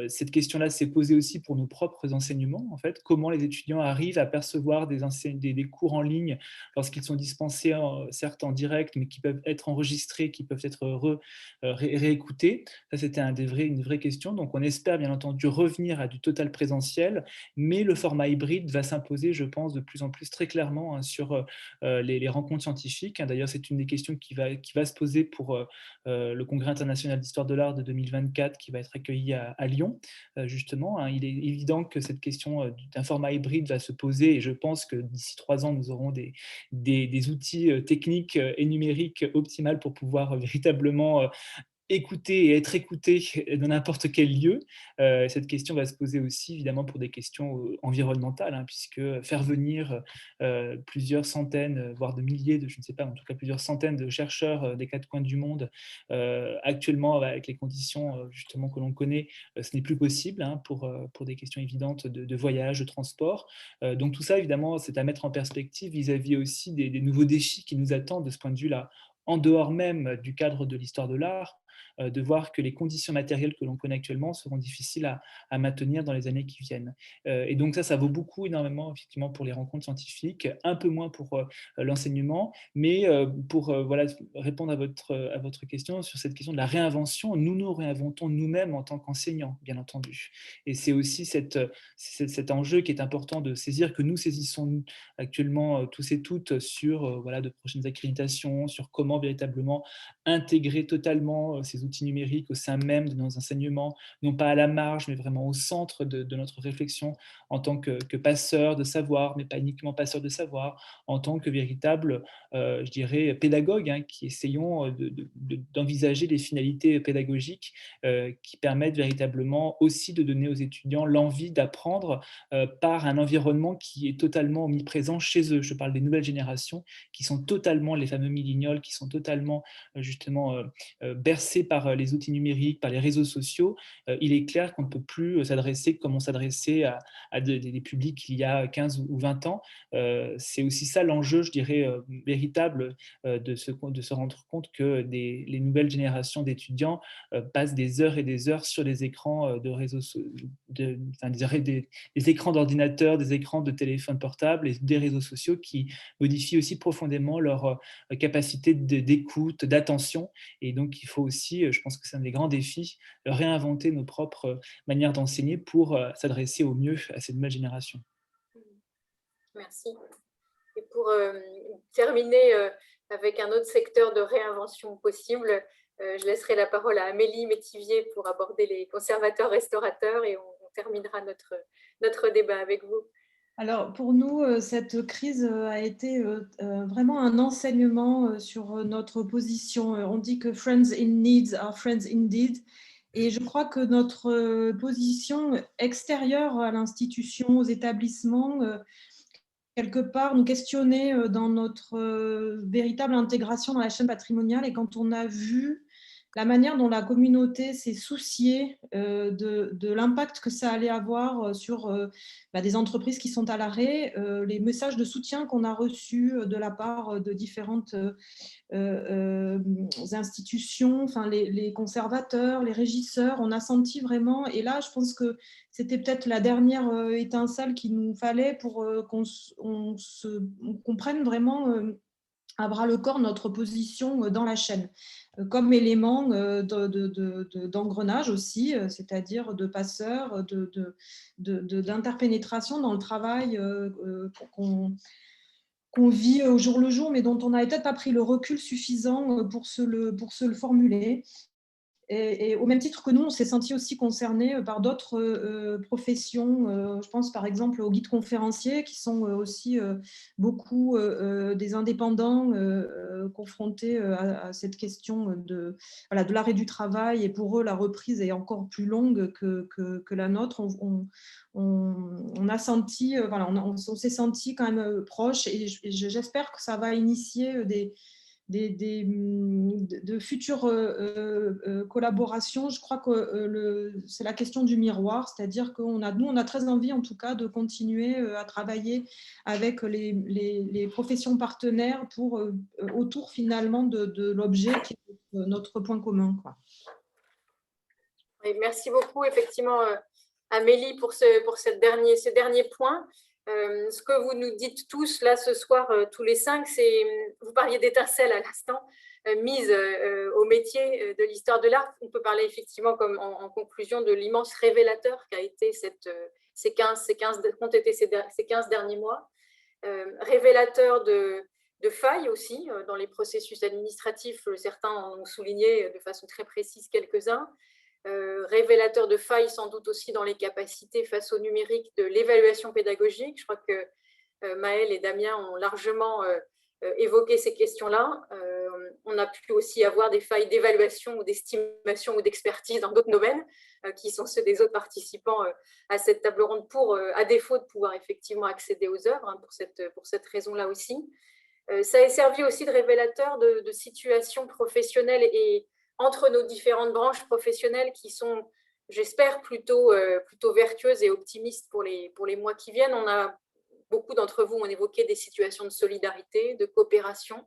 Cette question-là s'est posée aussi pour nos propres enseignements, en fait, comment les étudiants arrivent à percevoir des cours en ligne lorsqu'ils sont dispensés certes en direct, mais qui peuvent être enregistrés, qui peuvent être réécoutés. Ça, c'était une vraie question. Donc, on espère bien entendu revenir à du total présentiel, mais le format hybride va s'imposer, je pense, de plus en plus très clairement, hein, sur les rencontres scientifiques. D'ailleurs, c'est une des questions qui va se poser pour le Congrès international d'histoire de l'art de 2024 qui va être accueilli à Lyon, justement. Il est évident que cette question d'un format hybride va se poser, et je pense que d'ici 3 ans, nous aurons auront des outils techniques et numériques optimales pour pouvoir véritablement écouter et être écouté dans n'importe quel lieu. Cette question va se poser aussi évidemment pour des questions environnementales, hein, puisque faire venir plusieurs centaines, voire de milliers, je ne sais pas, en tout cas plusieurs centaines de chercheurs des quatre coins du monde, actuellement avec les conditions justement que l'on connaît, ce n'est plus possible, hein, pour des questions évidentes de voyage, de transport. Donc tout ça évidemment c'est à mettre en perspective vis-à-vis aussi des nouveaux défis qui nous attendent de ce point de vue-là, en dehors même du cadre de l'histoire de l'art, de voir que les conditions matérielles que l'on connaît actuellement seront difficiles à maintenir dans les années qui viennent. Et donc ça vaut beaucoup, énormément, effectivement, pour les rencontres scientifiques, un peu moins pour l'enseignement, mais pour voilà, répondre à votre question sur cette question de la réinvention, nous nous réinventons nous-mêmes en tant qu'enseignants, bien entendu. Et c'est aussi cet enjeu qui est important de saisir, que nous saisissons actuellement tous et toutes sur voilà, de prochaines accréditations, sur comment véritablement intégrer totalement ces outils numériques au sein même de nos enseignements, non pas à la marge, mais vraiment au centre de notre réflexion en tant que passeur de savoir, mais pas uniquement passeur de savoir, en tant que véritable, je dirais, pédagogue, hein, qui essayons d'envisager des finalités pédagogiques qui permettent véritablement aussi de donner aux étudiants l'envie d'apprendre par un environnement qui est totalement omniprésent chez eux. Je parle des nouvelles générations qui sont totalement, les fameux millénials, qui sont totalement justement bercés par les outils numériques, par les réseaux sociaux. Il est clair qu'on ne peut plus s'adresser comme on s'adressait à des publics il y a 15 ou 20 ans. C'est aussi ça l'enjeu, je dirais, véritable de se rendre compte que les nouvelles générations d'étudiants passent des heures et des heures sur les écrans de réseaux, des écrans d'ordinateur, des écrans de téléphone portable et des réseaux sociaux qui modifient aussi profondément leur capacité d'écoute, d'attention. Et donc, il faut aussi, je pense que c'est un des grands défis, réinventer nos propres manières d'enseigner pour s'adresser au mieux à cette nouvelle génération. Merci. Et pour terminer avec un autre secteur de réinvention possible, je laisserai la parole à Amélie Métivier pour aborder les conservateurs-restaurateurs et on terminera notre débat avec vous. Alors, pour nous, cette crise a été vraiment un enseignement sur notre position. On dit que friends in need are friends indeed. Et je crois que notre position extérieure à l'institution, aux établissements, quelque part, nous questionnait dans notre véritable intégration dans la chaîne patrimoniale. Et quand on a vu la manière dont la communauté s'est souciée de l'impact que ça allait avoir sur des entreprises qui sont à l'arrêt, les messages de soutien qu'on a reçus de la part de différentes institutions, enfin les conservateurs, les régisseurs, on a senti vraiment, et là je pense que c'était peut-être la dernière étincelle qu'il nous fallait pour qu'on prenne vraiment à bras le corps notre position dans la chaîne, comme élément d'engrenage aussi, c'est-à-dire de passeur, d'interpénétration dans le travail qu'on vit au jour le jour, mais dont on n'avait peut-être pas pris le recul suffisant pour se le formuler. Et au même titre que nous, on s'est senti aussi concerné par d'autres professions. Je pense par exemple aux guides conférenciers qui sont aussi beaucoup des indépendants confrontés à cette question de l'arrêt du travail. Et pour eux, la reprise est encore plus longue que la nôtre. On a senti, on s'est senti quand même proche, et j'espère que ça va initier de futures collaborations. Je crois que c'est la question du miroir, c'est-à-dire que nous, on a très envie en tout cas de continuer à travailler avec les professions partenaires autour finalement de l'objet qui est notre point commun, quoi. Et merci beaucoup, effectivement, Amélie, pour ce dernier point. Ce que vous nous dites tous là ce soir, tous les 5, c'est, vous parliez d'étincelles à l'instant, mise au métier de l'histoire de l'art. On peut parler effectivement, comme en conclusion, de l'immense révélateur qu'a été ces 15 derniers mois. Révélateur de failles aussi dans les processus administratifs, certains en ont souligné de façon très précise quelques-uns. Révélateur de failles sans doute aussi dans les capacités face au numérique de l'évaluation pédagogique. Je crois que Maëlle et Damien ont largement évoqué ces questions-là. On a pu aussi avoir des failles d'évaluation ou d'estimation ou d'expertise dans d'autres domaines qui sont ceux des autres participants à cette table ronde à défaut de pouvoir effectivement accéder aux œuvres, hein, pour cette raison-là aussi. Ça a servi aussi de révélateur de situations professionnelles et entre nos différentes branches professionnelles qui sont, j'espère, plutôt vertueuses et optimistes pour les mois qui viennent. Beaucoup d'entre vous ont évoqué des situations de solidarité, de coopération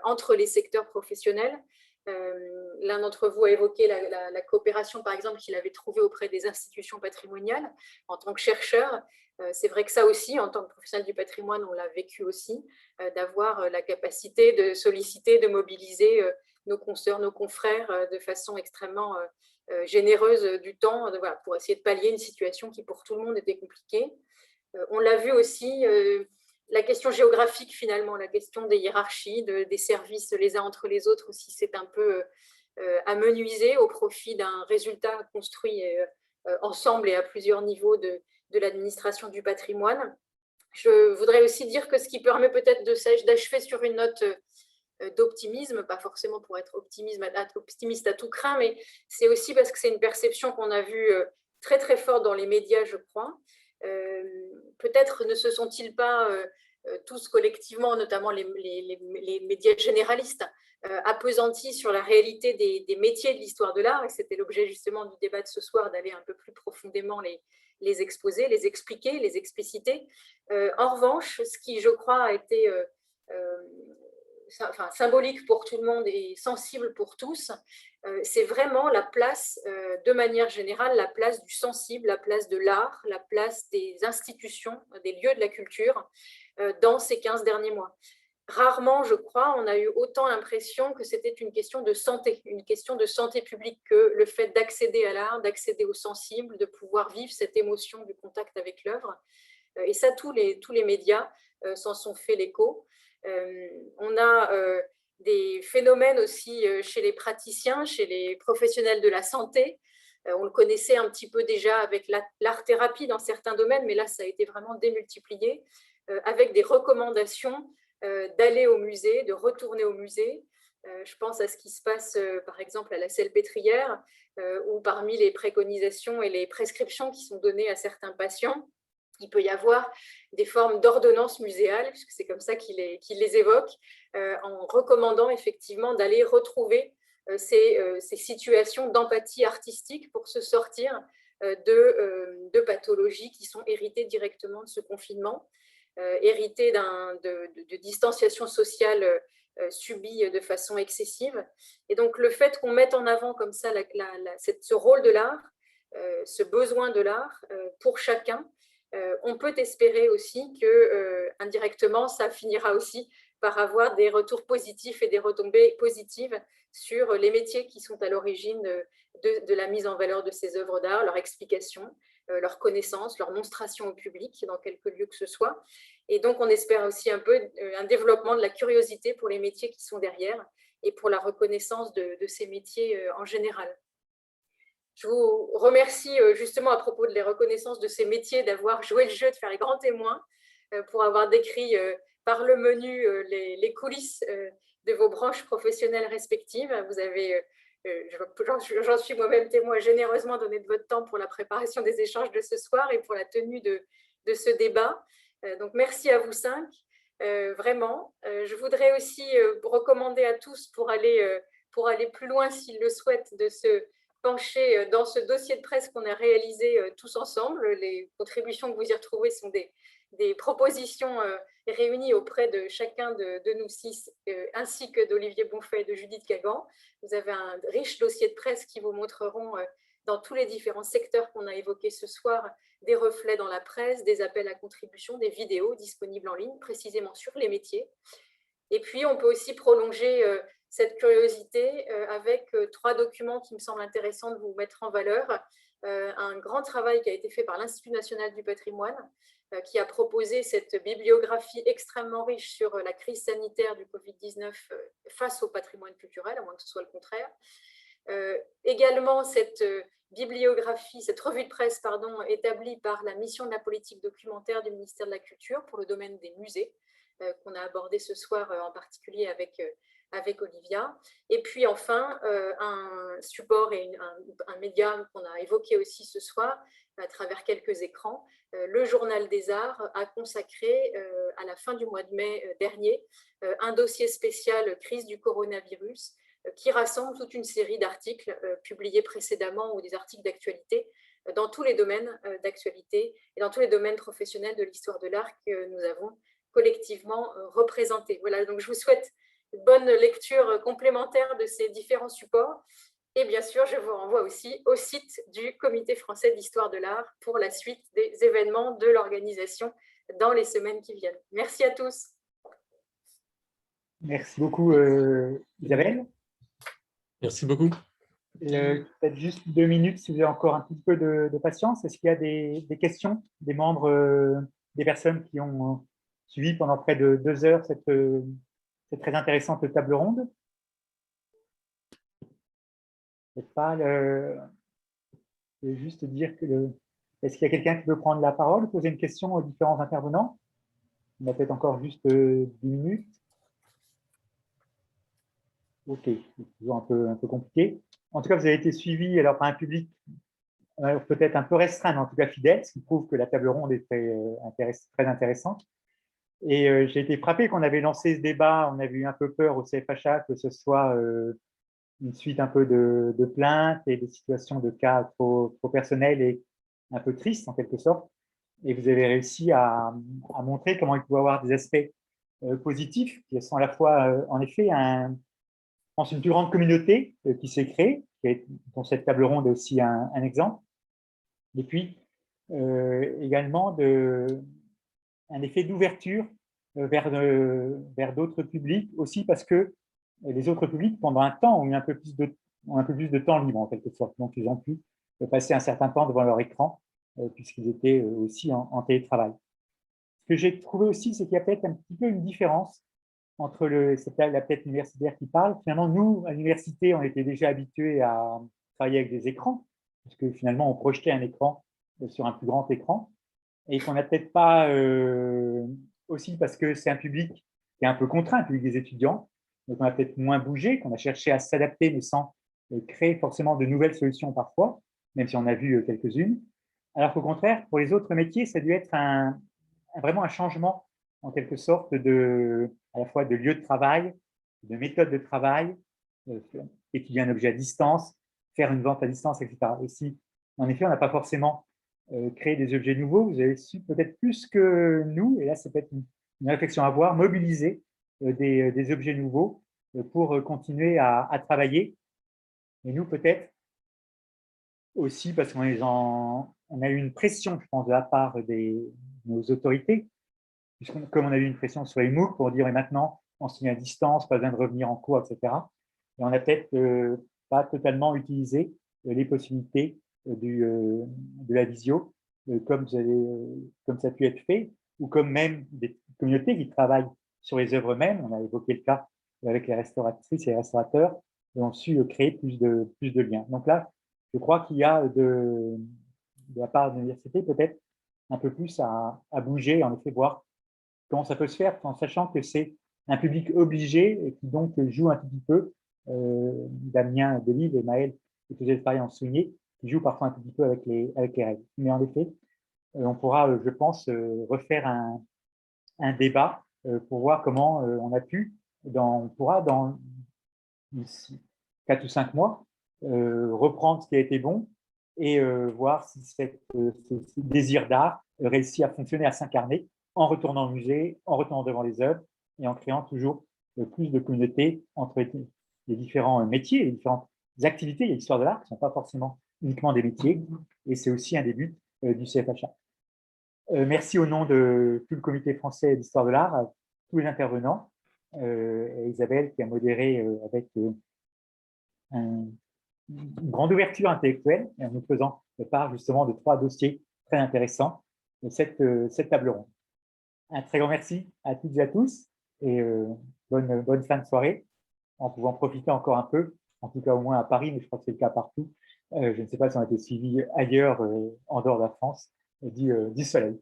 entre les secteurs professionnels. L'un d'entre vous a évoqué la coopération, par exemple, qu'il avait trouvée auprès des institutions patrimoniales en tant que chercheur. C'est vrai que ça aussi, en tant que professionnel du patrimoine, on l'a vécu aussi, d'avoir la capacité de solliciter, de mobiliser nos consoeurs, nos confrères de façon extrêmement généreuse du temps, voilà, pour essayer de pallier une situation qui pour tout le monde était compliquée. On l'a vu aussi, la question géographique finalement, la question des hiérarchies, des services les uns entre les autres aussi, c'est un peu amenuisé au profit d'un résultat construit ensemble et à plusieurs niveaux de l'administration du patrimoine. Je voudrais aussi dire que ce qui permet peut-être d'achever sur une note d'optimisme, pas forcément pour être optimiste à tout craint, mais c'est aussi parce que c'est une perception qu'on a vue très très forte dans les médias, je crois. Peut-être ne se sont-ils pas tous collectivement, notamment les médias généralistes, appesantis sur la réalité des métiers de l'histoire de l'art, et c'était l'objet justement du débat de ce soir, d'aller un peu plus profondément les exposer, les expliquer, les expliciter. En revanche, ce qui, je crois, a été symbolique pour tout le monde et sensible pour tous, c'est vraiment la place, de manière générale, la place du sensible, la place de l'art, la place des institutions, des lieux de la culture dans ces 15 derniers mois. Rarement, je crois, on a eu autant l'impression que c'était une question de santé publique, que le fait d'accéder à l'art, d'accéder au sensible, de pouvoir vivre cette émotion du contact avec l'œuvre. Et ça, tous les médias s'en sont fait l'écho. On a des phénomènes aussi chez les praticiens, chez les professionnels de la santé. On le connaissait un petit peu déjà avec l'art-thérapie dans certains domaines, mais là, ça a été vraiment démultiplié, avec des recommandations d'aller au musée, de retourner au musée. Je pense à ce qui se passe, par exemple, à la Salpêtrière, où parmi les préconisations et les prescriptions qui sont données à certains patients, il peut y avoir des formes d'ordonnances muséales, puisque c'est comme ça qu'il les évoque, en recommandant effectivement d'aller retrouver ces situations d'empathie artistique pour se sortir de pathologies qui sont héritées directement de ce confinement, héritées de distanciation sociale subie de façon excessive. Et donc le fait qu'on mette en avant comme ça ce rôle de l'art, ce besoin de l'art pour chacun, on peut espérer aussi que indirectement, ça finira aussi par avoir des retours positifs et des retombées positives sur les métiers qui sont à l'origine de la mise en valeur de ces œuvres d'art, leur explication, leur connaissance, leur monstration au public dans quelque lieu que ce soit. Et donc, on espère aussi un peu un développement de la curiosité pour les métiers qui sont derrière et pour la reconnaissance de ces métiers en général. Je vous remercie justement à propos de la reconnaissance de ces métiers d'avoir joué le jeu, de faire les grands témoins, pour avoir décrit par le menu les coulisses de vos branches professionnelles respectives. Vous avez, j'en suis moi-même témoin, généreusement donné de votre temps pour la préparation des échanges de ce soir et pour la tenue de ce débat. Donc merci à vous cinq, vraiment. Je voudrais aussi recommander à tous pour aller plus loin s'ils le souhaitent, de se pencher dans ce dossier de presse qu'on a réalisé tous ensemble. Les contributions que vous y retrouvez sont des propositions réunies auprès de chacun de nous six, ainsi que d'Olivier Bonfait et de Judith Kagan. Vous avez un riche dossier de presse qui vous montreront dans tous les différents secteurs qu'on a évoqués ce soir, des reflets dans la presse, des appels à contribution, des vidéos disponibles en ligne, précisément sur les métiers. Et puis, on peut aussi prolonger cette curiosité avec 3 documents qui me semblent intéressants de vous mettre en valeur. Un grand travail qui a été fait par l'Institut national du patrimoine, qui a proposé cette bibliographie extrêmement riche sur la crise sanitaire du Covid-19 face au patrimoine culturel, à moins que ce soit le contraire. Également, cette bibliographie, cette revue de presse, pardon, établie par la mission de la politique documentaire du ministère de la Culture pour le domaine des musées, qu'on a abordé ce soir en particulier avec Olivia. Et puis enfin, un support et un média qu'on a évoqué aussi ce soir à travers quelques écrans. Le Journal des Arts a consacré à la fin du mois de mai dernier un dossier spécial crise du coronavirus qui rassemble toute une série d'articles publiés précédemment ou des articles d'actualité dans tous les domaines d'actualité et dans tous les domaines professionnels de l'histoire de l'art que nous avons collectivement représentés. Voilà, donc je vous souhaite une bonne lecture complémentaire de ces différents supports. Et bien sûr, je vous renvoie aussi au site du Comité français d'histoire de l'art pour la suite des événements de l'organisation dans les semaines qui viennent. Merci à tous. Merci beaucoup, Isabelle. Merci beaucoup. Peut-être juste 2 minutes, si vous avez encore un petit peu de patience. Est-ce qu'il y a des questions des membres, des personnes qui ont suivi pendant près de 2 heures cette très intéressante table ronde? Pas je vais juste dire que est-ce qu'il y a quelqu'un qui veut prendre la parole, poser une question aux différents intervenants? On a peut-être encore juste 10 minutes. Ok, c'est toujours un peu compliqué. En tout cas, vous avez été suivi alors, par un public peut-être un peu restreint, mais en tout cas fidèle, ce qui prouve que la table ronde est très intéressante. Et j'ai été frappé qu'on avait lancé ce débat, on avait eu un peu peur au CFHA que ce soit une suite un peu de plaintes et des situations de cas trop personnels et un peu tristes en quelque sorte. Et vous avez réussi à montrer comment il pouvait y avoir des aspects positifs qui sont à la fois, en effet, je pense, une plus grande communauté qui s'est créée, dont cette table ronde est aussi un exemple. Et puis, également, un effet d'ouverture vers d'autres publics, aussi parce que les autres publics, pendant un temps, ont eu un peu plus de temps libre, en quelque sorte. Donc, ils ont pu passer un certain temps devant leur écran, puisqu'ils étaient aussi en télétravail. Ce que j'ai trouvé aussi, c'est qu'il y a peut-être un petit peu une différence entre la tête universitaire qui parle. Finalement, nous, à l'université, on était déjà habitués à travailler avec des écrans, parce que finalement, on projetait un écran sur un plus grand écran, et qu'on n'a peut-être pas aussi parce que c'est un public qui est un peu contraint, le public des étudiants, donc on a peut-être moins bougé, qu'on a cherché à s'adapter, mais sans créer forcément de nouvelles solutions parfois, même si on a vu quelques-unes. Alors qu'au contraire, pour les autres métiers, ça a dû être vraiment un changement en quelque sorte à la fois de lieu de travail, de méthode de travail, étudier un objet à distance, faire une vente à distance, etc. Et si, en effet, on n'a pas forcément créé des objets nouveaux, vous avez su peut-être plus que nous, et là, c'est peut-être une réflexion à avoir, mobiliser des objets nouveaux pour continuer à travailler. Et nous, peut-être aussi, parce qu'on a eu une pression, je pense, de la part de nos autorités, comme on a eu une pression sur les MOOC pour dire, et maintenant, enseigner à distance, pas besoin de revenir en cours, etc. Et on n'a peut-être pas totalement utilisé les possibilités de la visio, comme ça a pu être fait, ou comme même des communautés qui travaillent sur les œuvres mêmes. On a évoqué le cas avec les restauratrices et les restaurateurs, et ont su créer plus de liens. Donc là, je crois qu'il y a de la part de l'université peut-être un peu plus à bouger, en effet, voir comment ça peut se faire, en sachant que c'est un public obligé et qui donc joue un petit peu, Damien Delille et Maël, qui faisaient pareil en souligné, qui jouent parfois un petit peu avec les règles. Mais en effet, on pourra, je pense, refaire un débat pour voir comment on a pu, on pourra dans 4 ou 5 mois, reprendre ce qui a été bon et voir si ce désir d'art réussit à fonctionner, à s'incarner en retournant au musée, en retournant devant les œuvres et en créant toujours plus de communauté entre les différents métiers, les différentes activités. Il y a l'histoire de l'art qui ne sont pas forcément uniquement des métiers et c'est aussi un des buts du CFHA. Merci au nom de tout le comité français d'histoire de l'art, à tous les intervenants, et Isabelle qui a modéré avec une grande ouverture intellectuelle en nous faisant part justement de 3 dossiers très intéressants de cette table ronde. Un très grand merci à toutes et à tous et bonne fin de soirée en pouvant profiter encore un peu en tout cas au moins à Paris, mais je crois que c'est le cas partout. Je ne sais pas si on a été suivis ailleurs, en dehors de la France, du soleil.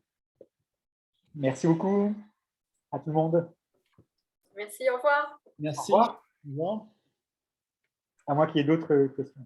Merci beaucoup à tout le monde. Merci, au revoir. Merci. Au revoir. Au revoir. À moins qu'il y ait d'autres questions.